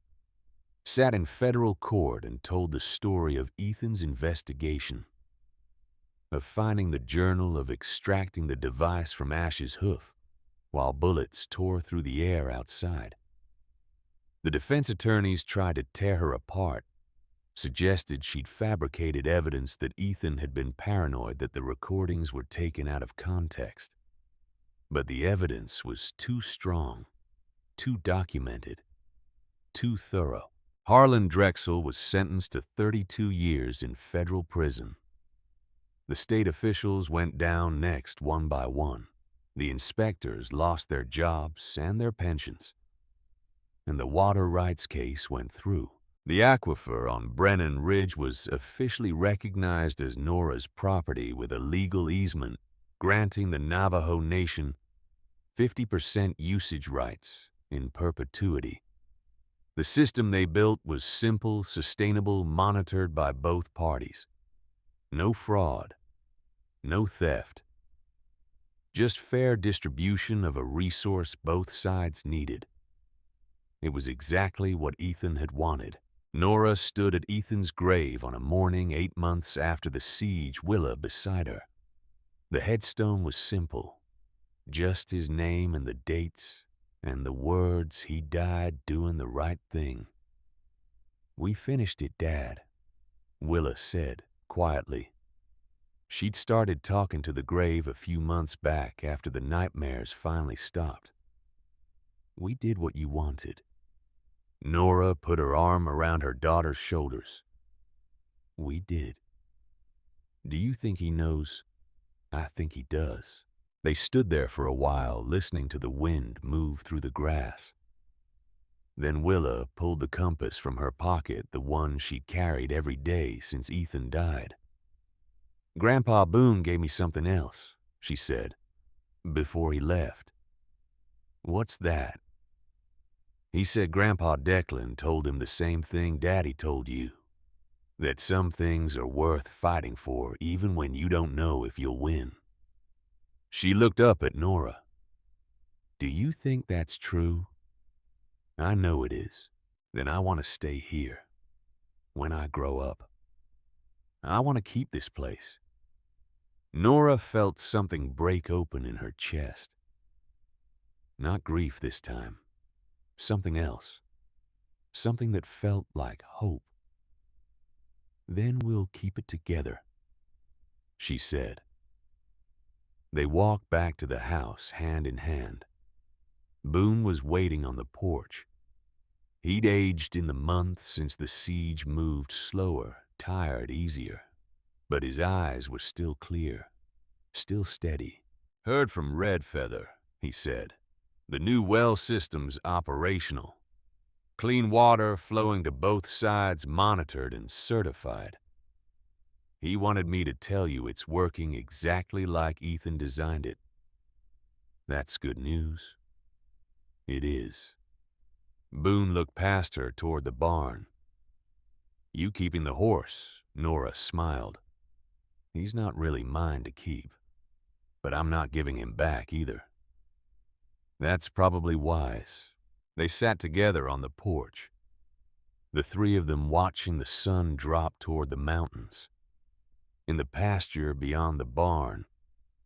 [SPEAKER 1] Sat in federal court and told the story of Ethan's investigation. Of finding the journal, of extracting the device from Ash's hoof, while bullets tore through the air outside. The defense attorneys tried to tear her apart, suggested she'd fabricated evidence that Ethan had been paranoid that the recordings were taken out of context. But the evidence was too strong, too documented, too thorough. Harlan Drexel was sentenced to 32 years in federal prison. The state officials went down next one by one. The inspectors lost their jobs and their pensions. And the water rights case went through. The aquifer on Brennan Ridge was officially recognized as Nora's property with a legal easement granting the Navajo Nation 50% usage rights in perpetuity. The system they built was simple, sustainable, monitored by both parties. No fraud, no theft. Just fair distribution of a resource both sides needed. It was exactly what Ethan had wanted. Nora stood at Ethan's grave on a morning 8 months after the siege, Willa beside her. The headstone was simple, just his name and the dates and the words, "He died doing the right thing." "We finished it, Dad," Willa said quietly. She'd started talking to the grave a few months back after the nightmares finally stopped. "We did what you wanted." Nora put her arm around her daughter's shoulders. "We did. Do you think he knows? I think he does." They stood there for a while, listening to the wind move through the grass. Then Willa pulled the compass from her pocket, the one she'd carried every day since Ethan died. "Grandpa Boone gave me something else," she said, "before he left." "What's that?" "He said Grandpa Declan told him the same thing Daddy told you, that some things are worth fighting for even when you don't know if you'll win." She looked up at Nora. "Do you think that's true?" "I know it is." "Then I want to stay here. When I grow up, I want to keep this place." Nora felt something break open in her chest. Not grief this time. Something else. Something that felt like hope. "Then we'll keep it together," she said. They walked back to the house, hand in hand. Boone was waiting on the porch. He'd aged in the months since the siege, moved slower, tired easier. But his eyes were still clear, still steady. "Heard from Red Feather," he said. "The new well system's operational. Clean water flowing to both sides, monitored and certified. He wanted me to tell you it's working exactly like Ethan designed it." "That's good news." "It is." Boone looked past her toward the barn. "You keeping the horse?" Nora smiled. "He's not really mine to keep, but I'm not giving him back either." "That's probably wise." They sat together on the porch, the three of them watching the sun drop toward the mountains. In the pasture beyond the barn,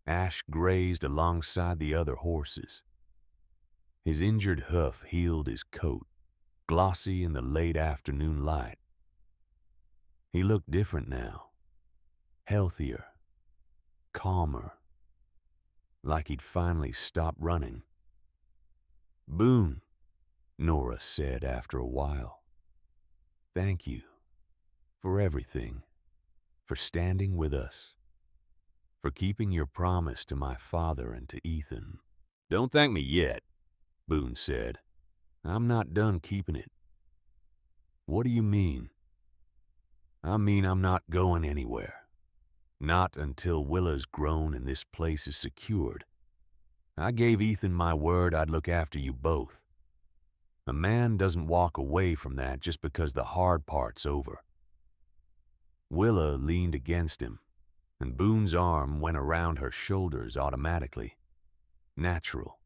[SPEAKER 1] Ash grazed alongside the other horses. His injured hoof healed his coat, glossy in the late afternoon light. He looked different now, healthier, calmer, like he'd finally stopped running. "Boone," Nora said after a while, "thank you for everything, for standing with us, for keeping your promise to my father and to Ethan." "Don't thank me yet," Boone said. "I'm not done keeping it." "What do you mean?" "I mean I'm not going anywhere. Not until Willa's grown and this place is secured. I gave Ethan my word I'd look after you both. A man doesn't walk away from that just because the hard part's over." Willa leaned against him, and Boone's arm went around her shoulders automatically. Natural,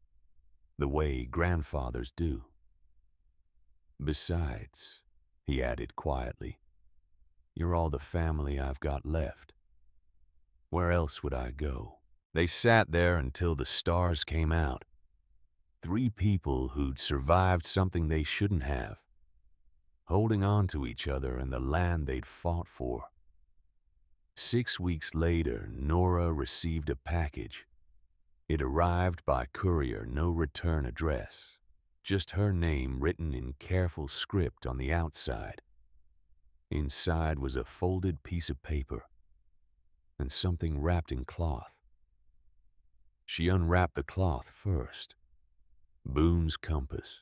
[SPEAKER 1] the way grandfathers do. "Besides," he added quietly, "you're all the family I've got left. Where else would I go?" They sat there until the stars came out. Three people who'd survived something they shouldn't have, holding on to each other and the land they'd fought for. 6 weeks later, Nora received a package. It arrived by courier, no return address, just her name written in careful script on the outside. Inside was a folded piece of paper and something wrapped in cloth. She unwrapped the cloth first. Boone's compass.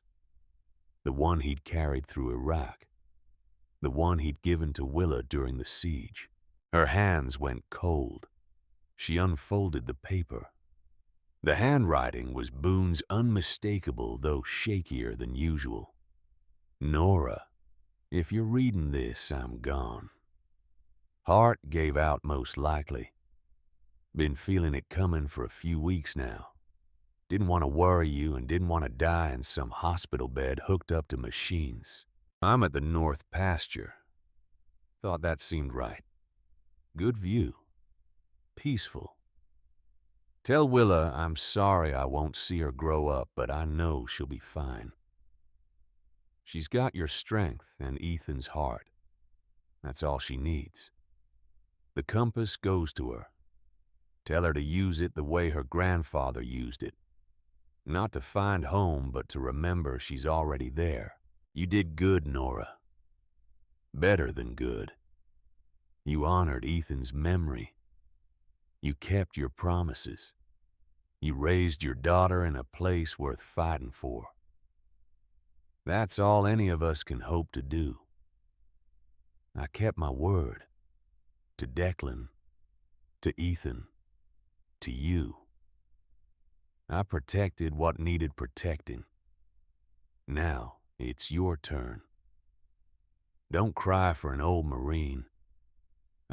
[SPEAKER 1] The one he'd carried through Iraq. The one he'd given to Willa during the siege. Her hands went cold. She unfolded the paper. The handwriting was Boone's, unmistakable though shakier than usual. "Nora, if you're reading this, I'm gone. Heart gave out most likely. Been feeling it coming for a few weeks now. Didn't want to worry you and didn't want to die in some hospital bed hooked up to machines. I'm at the north pasture. Thought that seemed right. Good view. Peaceful. Tell Willa I'm sorry I won't see her grow up, but I know she'll be fine. She's got your strength and Ethan's heart. That's all she needs. The compass goes to her. Tell her to use it the way her grandfather used it. Not to find home, but to remember she's already there. You did good, Nora. Better than good. You honored Ethan's memory. You kept your promises. You raised your daughter in a place worth fighting for. That's all any of us can hope to do. I kept my word. To Declan. To Ethan. To you. I protected what needed protecting. Now it's your turn. Don't cry for an old Marine.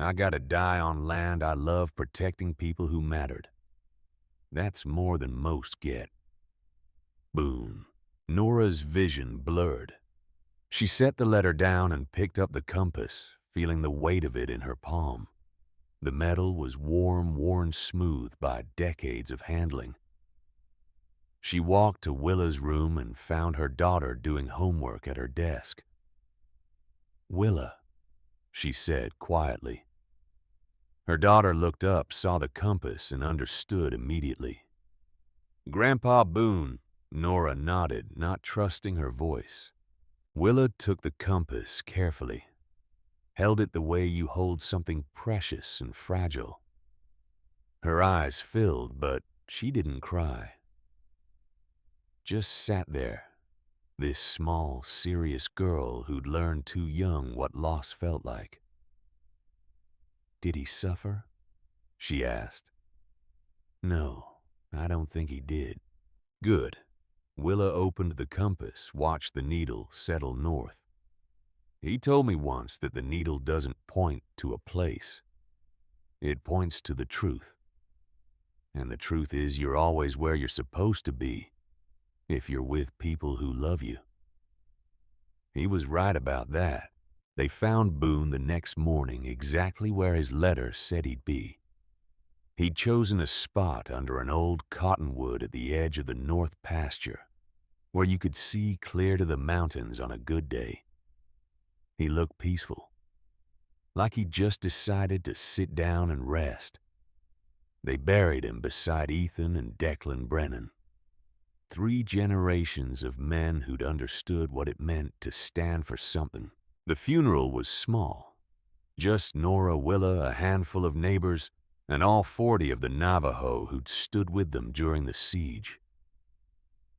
[SPEAKER 1] I gotta die on land I love protecting people who mattered. That's more than most get. Boom. Nora's vision blurred. She set the letter down and picked up the compass, feeling the weight of it in her palm. The metal was warm, worn smooth by decades of handling. She walked to Willa's room and found her daughter doing homework at her desk. "Willa," she said quietly. Her daughter looked up, saw the compass, and understood immediately. "Grandpa Boone," Nora nodded, not trusting her voice. Willa took the compass carefully, held it the way you hold something precious and fragile. Her eyes filled, but she didn't cry. Just sat there, this small, serious girl who'd learned too young what loss felt like. "Did he suffer?" she asked. "No, I don't think he did." "Good." Willa opened the compass, watched the needle settle north. "He told me once that the needle doesn't point to a place. It points to the truth. And the truth is you're always where you're supposed to be if you're with people who love you." He was right about that. They found Boone the next morning exactly where his letter said he'd be. He'd chosen a spot under an old cottonwood at the edge of the north pasture, where you could see clear to the mountains on a good day. He looked peaceful, like he'd just decided to sit down and rest. They buried him beside Ethan and Declan Brennan, 3 generations of men who'd understood what it meant to stand for something. The funeral was small, just Nora, Willa, a handful of neighbors, and all 40 of the Navajo who'd stood with them during the siege.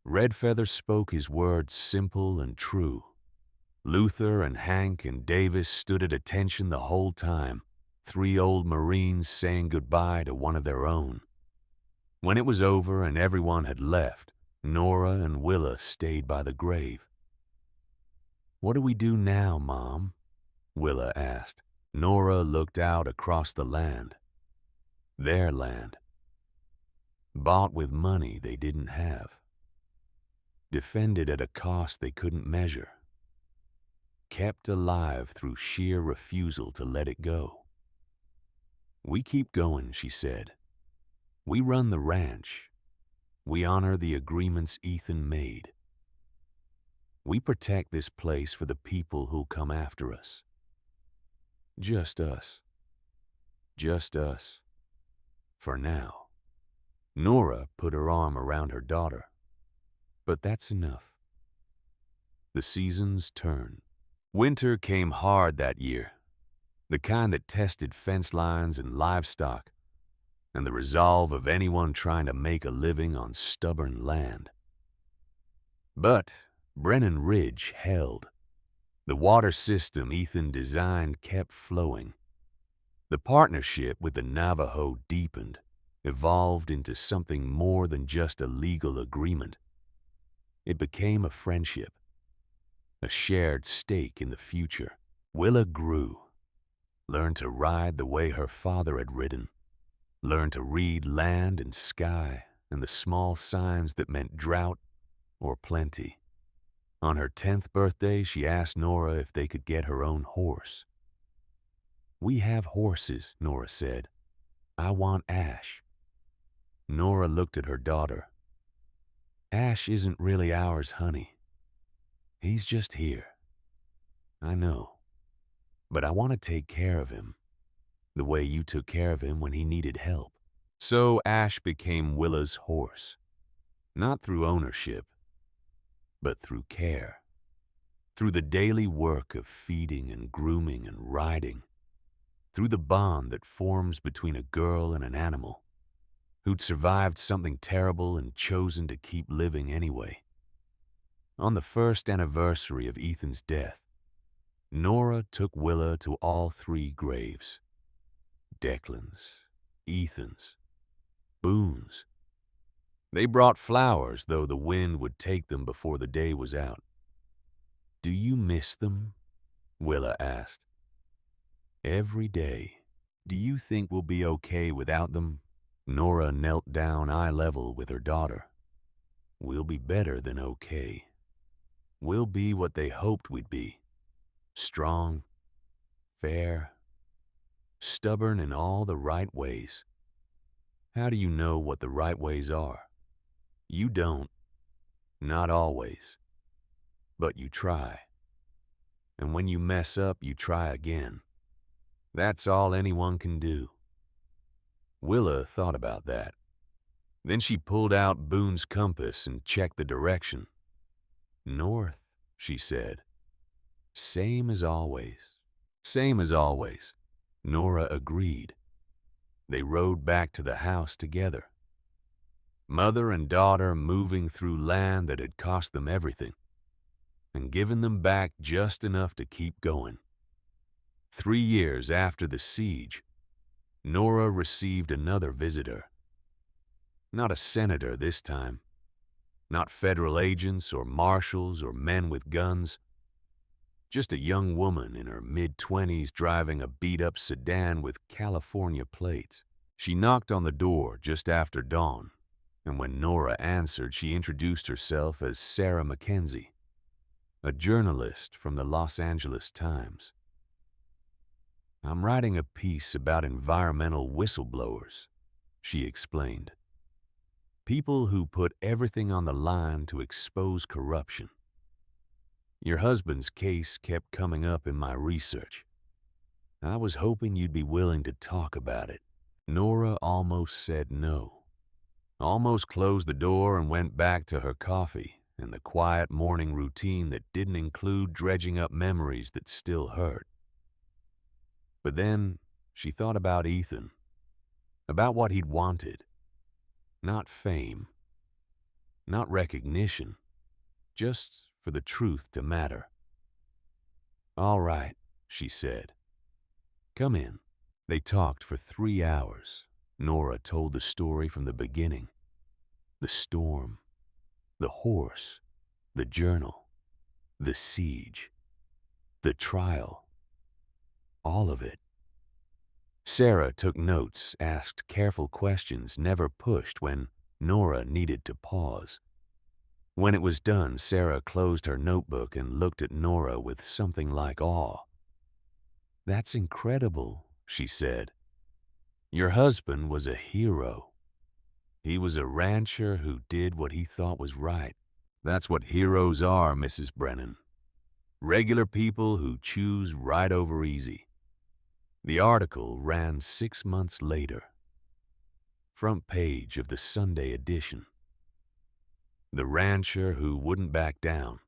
[SPEAKER 1] Redfeather spoke his words simple and true. Luther and Hank and Davis stood at attention the whole time, 3 old Marines saying goodbye to one of their own. When it was over and everyone had left, Nora and Willa stayed by the grave. "What do we do now, Mom?" Willa asked. Nora looked out across the land. Their land. Bought with money they didn't have. Defended at a cost they couldn't measure. Kept alive through sheer refusal to let it go. "We keep going," she said. "We run the ranch. We honor the agreements Ethan made. We protect this place for the people who'll come after us. Just us. Just us. For now." Nora put her arm around her daughter. "But that's enough." The seasons turn. Winter came hard that year, the kind that tested fence lines and livestock, and the resolve of anyone trying to make a living on stubborn land. But Brennan Ridge held. The water system Ethan designed kept flowing. The partnership with the Navajo deepened, evolved into something more than just a legal agreement. It became a friendship, a shared stake in the future. Willa grew, learned to ride the way her father had ridden, learned to read land and sky and the small signs that meant drought or plenty. On her 10th birthday, she asked Nora if they could get her own horse. "We have horses," Nora said. "I want Ash." Nora looked at her daughter. "Ash isn't really ours, honey. He's just here. I know. But I want to take care of him, the way you took care of him when he needed help." So Ash became Willa's horse, not through ownership, but through care. Through the daily work of feeding and grooming and riding. Through the bond that forms between a girl and an animal who'd survived something terrible and chosen to keep living anyway. On the 1st anniversary of Ethan's death, Nora took Willa to all 3 graves. Declan's, Ethan's, Boone's. They brought flowers, though the wind would take them before the day was out. "Do you miss them?" Willa asked. "Every day. Do you think we'll be okay without them?" Nora knelt down eye level with her daughter. We'll be better than okay. We'll be what they hoped we'd be. Strong, fair, stubborn in all the right ways. How do you know what the right ways are? You don't. Not always. But you try. And when you mess up, you try again. That's all anyone can do. Willa thought about that. Then she pulled out Boone's compass and checked the direction. North, she said. Same as always. Same as always. Nora agreed. They rode back to the house together. Mother and daughter moving through land that had cost them everything and given them back just enough to keep going. 3 years after the siege, Nora received another visitor. Not a senator this time. Not federal agents or marshals or men with guns. Just a young woman in her mid-20s driving a beat-up sedan with California plates. She knocked on the door just after dawn, and when Nora answered, she introduced herself as Sarah Mackenzie, a journalist from the Los Angeles Times. I'm writing a piece about environmental whistleblowers, she explained. People who put everything on the line to expose corruption. Your husband's case kept coming up in my research. I was hoping you'd be willing to talk about it. Nora almost said no. Almost closed the door and went back to her coffee and the quiet morning routine that didn't include dredging up memories that still hurt. But then she thought about Ethan, about what he'd wanted. Not fame, not recognition, just for the truth to matter. All right, she said. Come in. They talked for 3 hours. Nora told the story from the beginning. The storm, the horse, the journal, the siege, the trial. All of it. Sarah took notes, asked careful questions, never pushed when Nora needed to pause. When it was done, Sarah closed her notebook and looked at Nora with something like awe. That's incredible, she said. Your husband was a hero. He was a rancher who did what he thought was right. That's what heroes are, Mrs. Brennan. Regular people who choose right over easy. The article ran 6 months later. Front page of the Sunday edition. The rancher who wouldn't back down.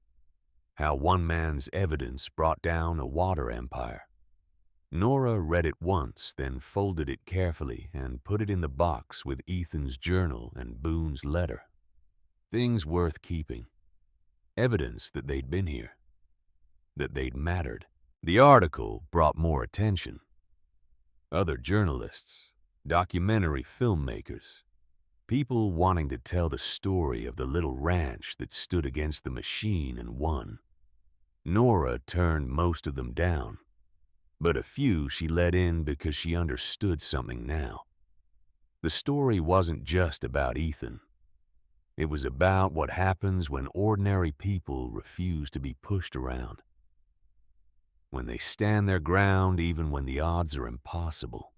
[SPEAKER 1] How one man's evidence brought down a water empire. Nora read it once, then folded it carefully and put it in the box with Ethan's journal and Boone's letter. Things worth keeping. Evidence that they'd been here. That they'd mattered. The article brought more attention. Other journalists, documentary filmmakers, people wanting to tell the story of the little ranch that stood against the machine and won. Nora turned most of them down, but a few she let in because she understood something now. The story wasn't just about Ethan. It was about what happens when ordinary people refuse to be pushed around. When they stand their ground even when the odds are impossible.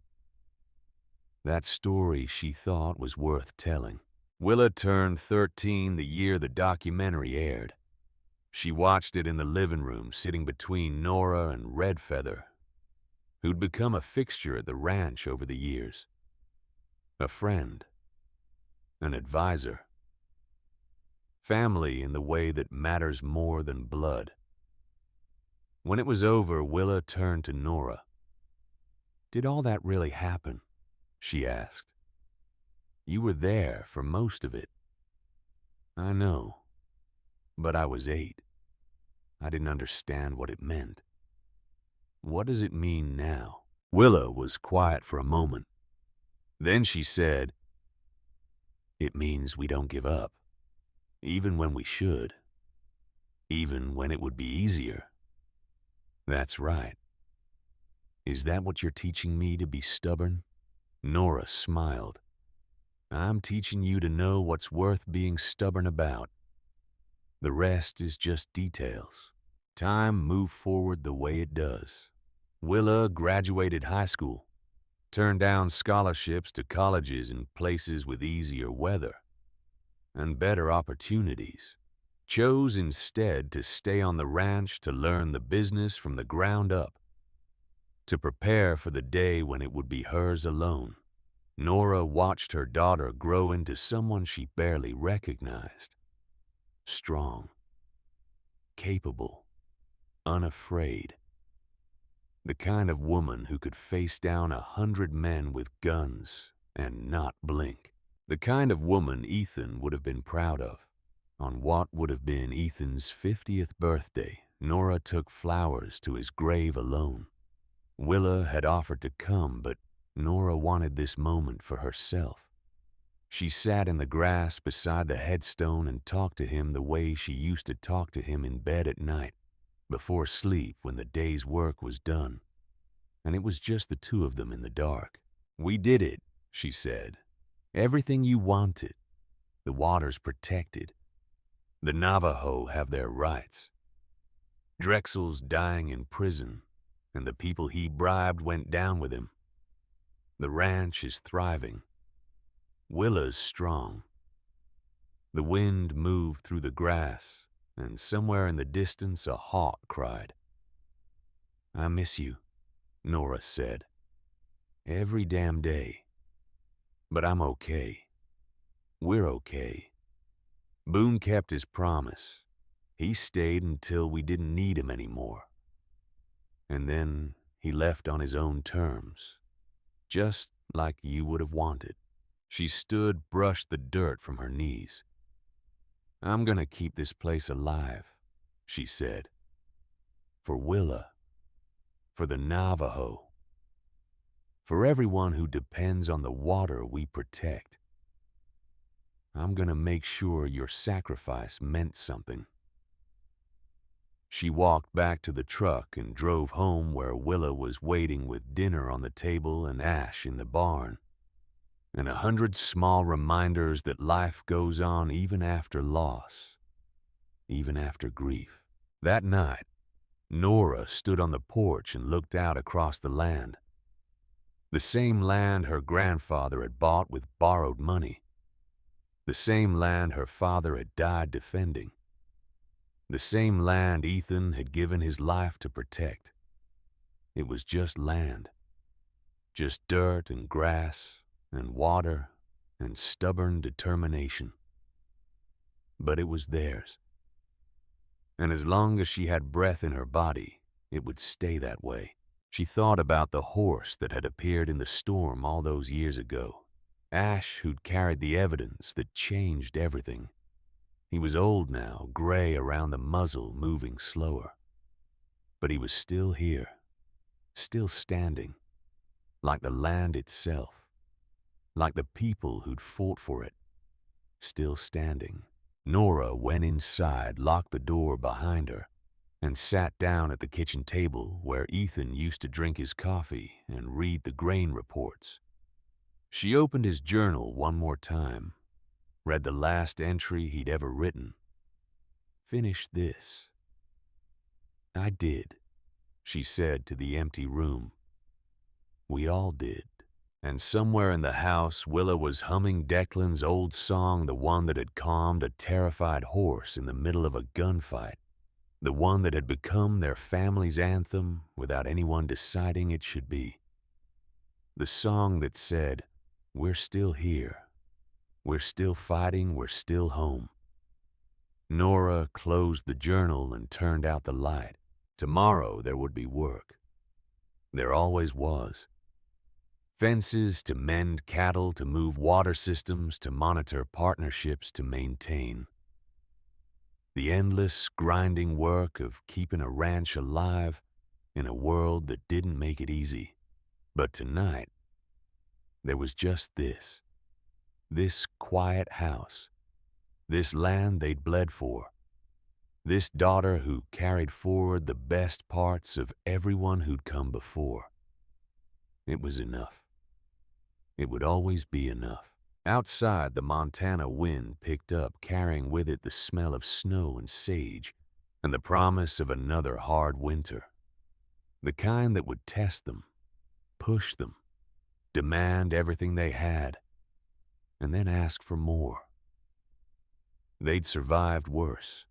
[SPEAKER 1] That story she thought was worth telling. Willa turned 13 the year the documentary aired. She watched it in the living room sitting between Nora and Redfeather, who'd become a fixture at the ranch over the years. A friend. An advisor. Family in the way that matters more than blood. When it was over, Willa turned to Nora. Did all that really happen? She asked. You were there for most of it. I know, but I was 8. I didn't understand what it meant. What does it mean now? Willa was quiet for a moment. Then she said, it means we don't give up, even when we should, even when it would be easier. That's right. Is that what you're teaching me, to be stubborn? Nora smiled. I'm teaching you to know what's worth being stubborn about. The rest is just details. Time moved forward the way it does. Willa graduated high school, turned down scholarships to colleges in places with easier weather and better opportunities, chose instead to stay on the ranch to learn the business from the ground up, to prepare for the day when it would be hers alone. Nora watched her daughter grow into someone she barely recognized. Strong, capable, unafraid. The kind of woman who could face down 100 men with guns and not blink. The kind of woman Ethan would have been proud of. On what would have been Ethan's 50th birthday, Nora took flowers to his grave alone. Willa had offered to come, but Nora wanted this moment for herself. She sat in the grass beside the headstone and talked to him the way she used to talk to him in bed at night, before sleep when the day's work was done. And it was just the two of them in the dark. "We did it," she said. "Everything you wanted. The water's protected. The Navajo have their rights. Drexel's dying in prison, and the people he bribed went down with him. The ranch is thriving. Willa's strong." The wind moved through the grass, and somewhere in the distance a hawk cried. "I miss you," Nora said. "Every damn day. But I'm okay. We're okay." Boone kept his promise. He stayed until we didn't need him anymore. And then he left on his own terms, just like you would have wanted. She stood, brushed the dirt from her knees. "I'm gonna keep this place alive," she said. "For Willa. For the Navajo. For everyone who depends on the water we protect. I'm gonna make sure your sacrifice meant something." She walked back to the truck and drove home, where Willa was waiting with dinner on the table and ash in the barn, and 100 small reminders that life goes on even after loss, even after grief. That night, Nora stood on the porch and looked out across the land. The same land her grandfather had bought with borrowed money. The same land her father had died defending. The same land Ethan had given his life to protect. It was just land. Just dirt and grass and water and stubborn determination. But it was theirs. And as long as she had breath in her body, it would stay that way. She thought about the horse that had appeared in the storm all those years ago. Ash, who'd carried the evidence that changed everything. He was old now, gray around the muzzle, moving slower. But he was still here, still standing, like the land itself, like the people who'd fought for it, still standing. Nora went inside, locked the door behind her, and sat down at the kitchen table where Ethan used to drink his coffee and read the grain reports. She opened his journal one more time, read the last entry he'd ever written. "Finish this." "I did," she said to the empty room. "We all did." And somewhere in the house, Willa was humming Declan's old song, the one that had calmed a terrified horse in the middle of a gunfight, the one that had become their family's anthem without anyone deciding it should be. The song that said, "We're still here. We're still fighting. We're still home." Nora closed the journal and turned out the light. Tomorrow there would be work. There always was. Fences to mend, cattle to move, water systems to monitor, partnerships to maintain. The endless, grinding work of keeping a ranch alive in a world that didn't make it easy. But tonight, there was just this quiet house, this land they'd bled for, this daughter who carried forward the best parts of everyone who'd come before. It was enough. It would always be enough. Outside, the Montana wind picked up, carrying with it the smell of snow and sage, and the promise of another hard winter. The kind that would test them, push them, demand everything they had, and then ask for more. They'd survived worse.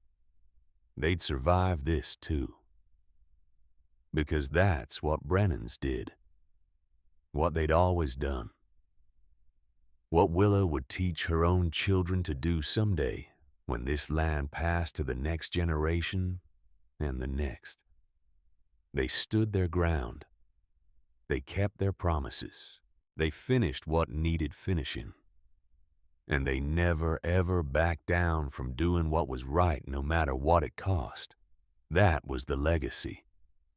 [SPEAKER 1] They'd survive this too. Because that's what Brennans did. What they'd always done. What Willa would teach her own children to do someday when this land passed to the next generation and the next. They stood their ground. They kept their promises. They finished what needed finishing. And they never ever backed down from doing what was right no matter what it cost. That was the legacy.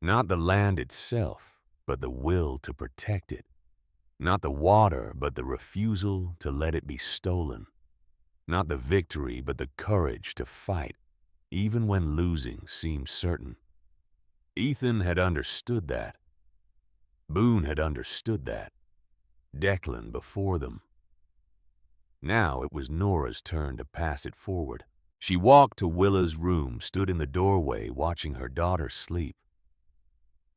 [SPEAKER 1] Not the land itself, but the will to protect it. Not the water, but the refusal to let it be stolen. Not the victory, but the courage to fight, even when losing seemed certain. Ethan had understood that. Boone had understood that. Declan before them. Now it was Nora's turn to pass it forward. She walked to Willa's room, stood in the doorway watching her daughter sleep.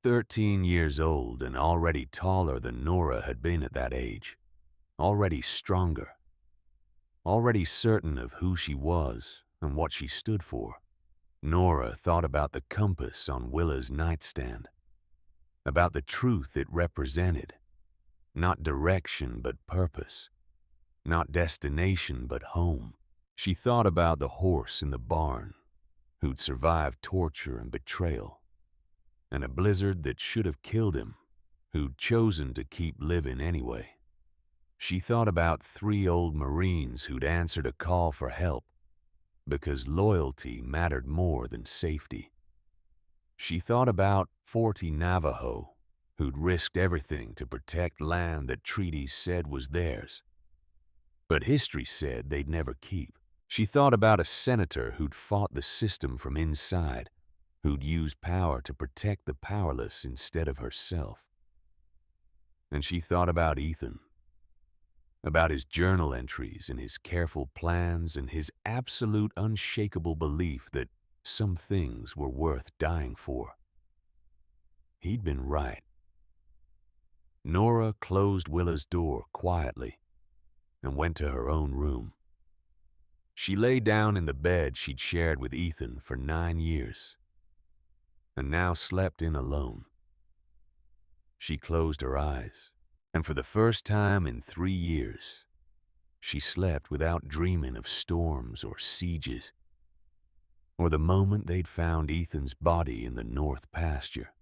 [SPEAKER 1] 13 years old and already taller than Nora had been at that age. Already stronger. Already certain of who she was and what she stood for. Nora thought about the compass on Willa's nightstand. About the truth it represented. Not direction, but purpose. Not destination, but home. She thought about the horse in the barn, who'd survived torture and betrayal, and a blizzard that should have killed him, who'd chosen to keep living anyway. She thought about 3 old Marines who'd answered a call for help, because loyalty mattered more than safety. She thought about 40 Navajo, who'd risked everything to protect land that treaties said was theirs, but history said they'd never keep. She thought about a senator who'd fought the system from inside, who'd used power to protect the powerless instead of herself. And she thought about Ethan, about his journal entries and his careful plans and his absolute unshakable belief that some things were worth dying for. He'd been right. Nora closed Willa's door quietly and went to her own room. She lay down in the bed she'd shared with Ethan for 9 years, and now slept in alone. She closed her eyes, and for the first time in 3 years, she slept without dreaming of storms or sieges, or the moment they'd found Ethan's body in the north pasture.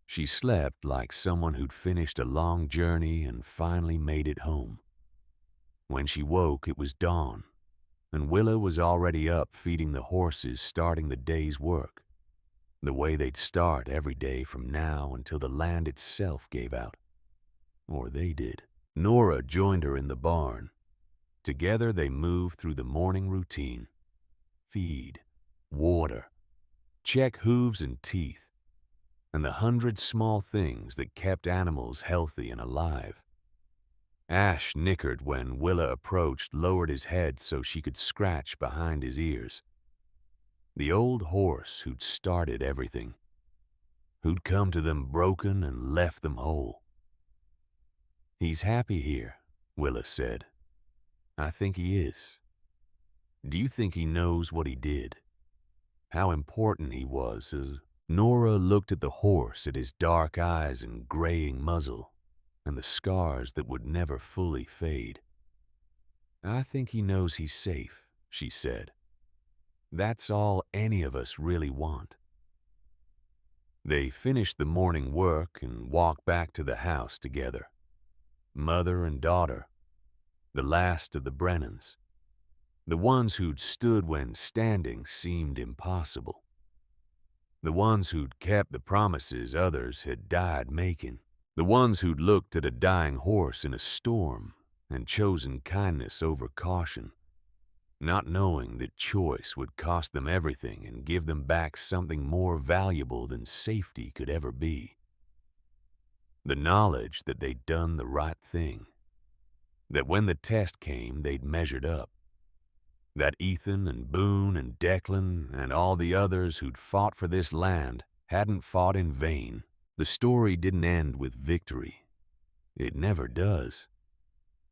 [SPEAKER 1] She slept like someone who'd finished a long journey and finally made it home. When she woke, it was dawn, and Willa was already up feeding the horses, starting the day's work, the way they'd start every day from now until the land itself gave out. Or they did. Nora joined her in the barn. Together they moved through the morning routine. Feed, water, check hooves and teeth, and the 100 small things that kept animals healthy and alive. Ash nickered when Willa approached, lowered his head so she could scratch behind his ears. The old horse who'd started everything, who'd come to them broken and left them whole. "He's happy here," Willa said. "I think he is. Do you think he knows what he did? How important he was?" Nora looked at the horse, at his dark eyes and graying muzzle, and the scars that would never fully fade. "I think he knows he's safe," she said. "That's all any of us really want." They finished the morning work and walked back to the house together. Mother and daughter, the last of the Brennans, the ones who'd stood when standing seemed impossible, the ones who'd kept the promises others had died making, the ones who'd looked at a dying horse in a storm and chosen kindness over caution, not knowing that choice would cost them everything and give them back something more valuable than safety could ever be. The knowledge that they'd done the right thing. That when the test came, they'd measured up. That Ethan and Boone and Declan and all the others who'd fought for this land hadn't fought in vain. The story didn't end with victory. It never does.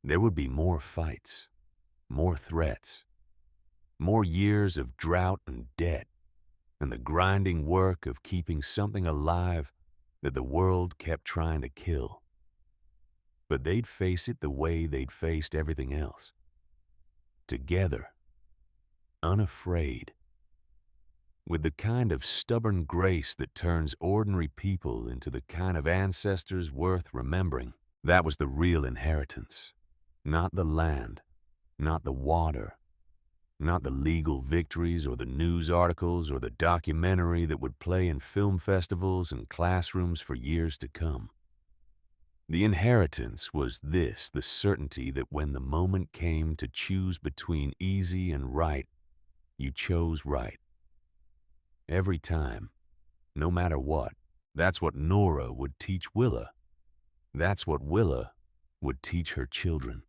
[SPEAKER 1] There would be more fights, more threats, more years of drought and debt, and the grinding work of keeping something alive that the world kept trying to kill. But they'd face it the way they'd faced everything else. Together, unafraid, with the kind of stubborn grace that turns ordinary people into the kind of ancestors worth remembering. That was the real inheritance. Not the land, not the water, not the legal victories or the news articles or the documentary that would play in film festivals and classrooms for years to come. The inheritance was this, the certainty that when the moment came to choose between easy and right, you chose right. Every time, no matter what. That's what Nora would teach Willa. That's what Willa would teach her children.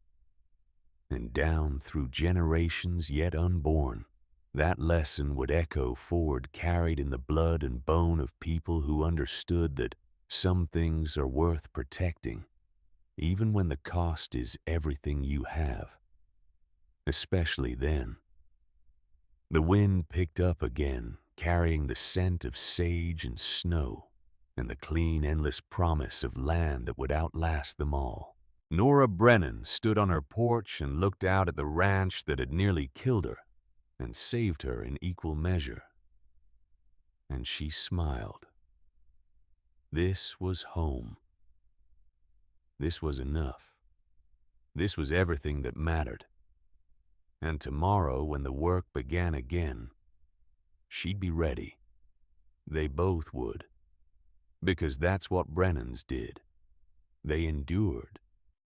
[SPEAKER 1] And down through generations yet unborn, that lesson would echo forward, carried in the blood and bone of people who understood that some things are worth protecting, even when the cost is everything you have. Especially then. The wind picked up again, carrying the scent of sage and snow, and the clean, endless promise of land that would outlast them all. Nora Brennan stood on her porch and looked out at the ranch that had nearly killed her and saved her in equal measure. And she smiled. This was home. This was enough. This was everything that mattered. And tomorrow, when the work began again, she'd be ready. They both would. Because that's what Brennans did. They endured.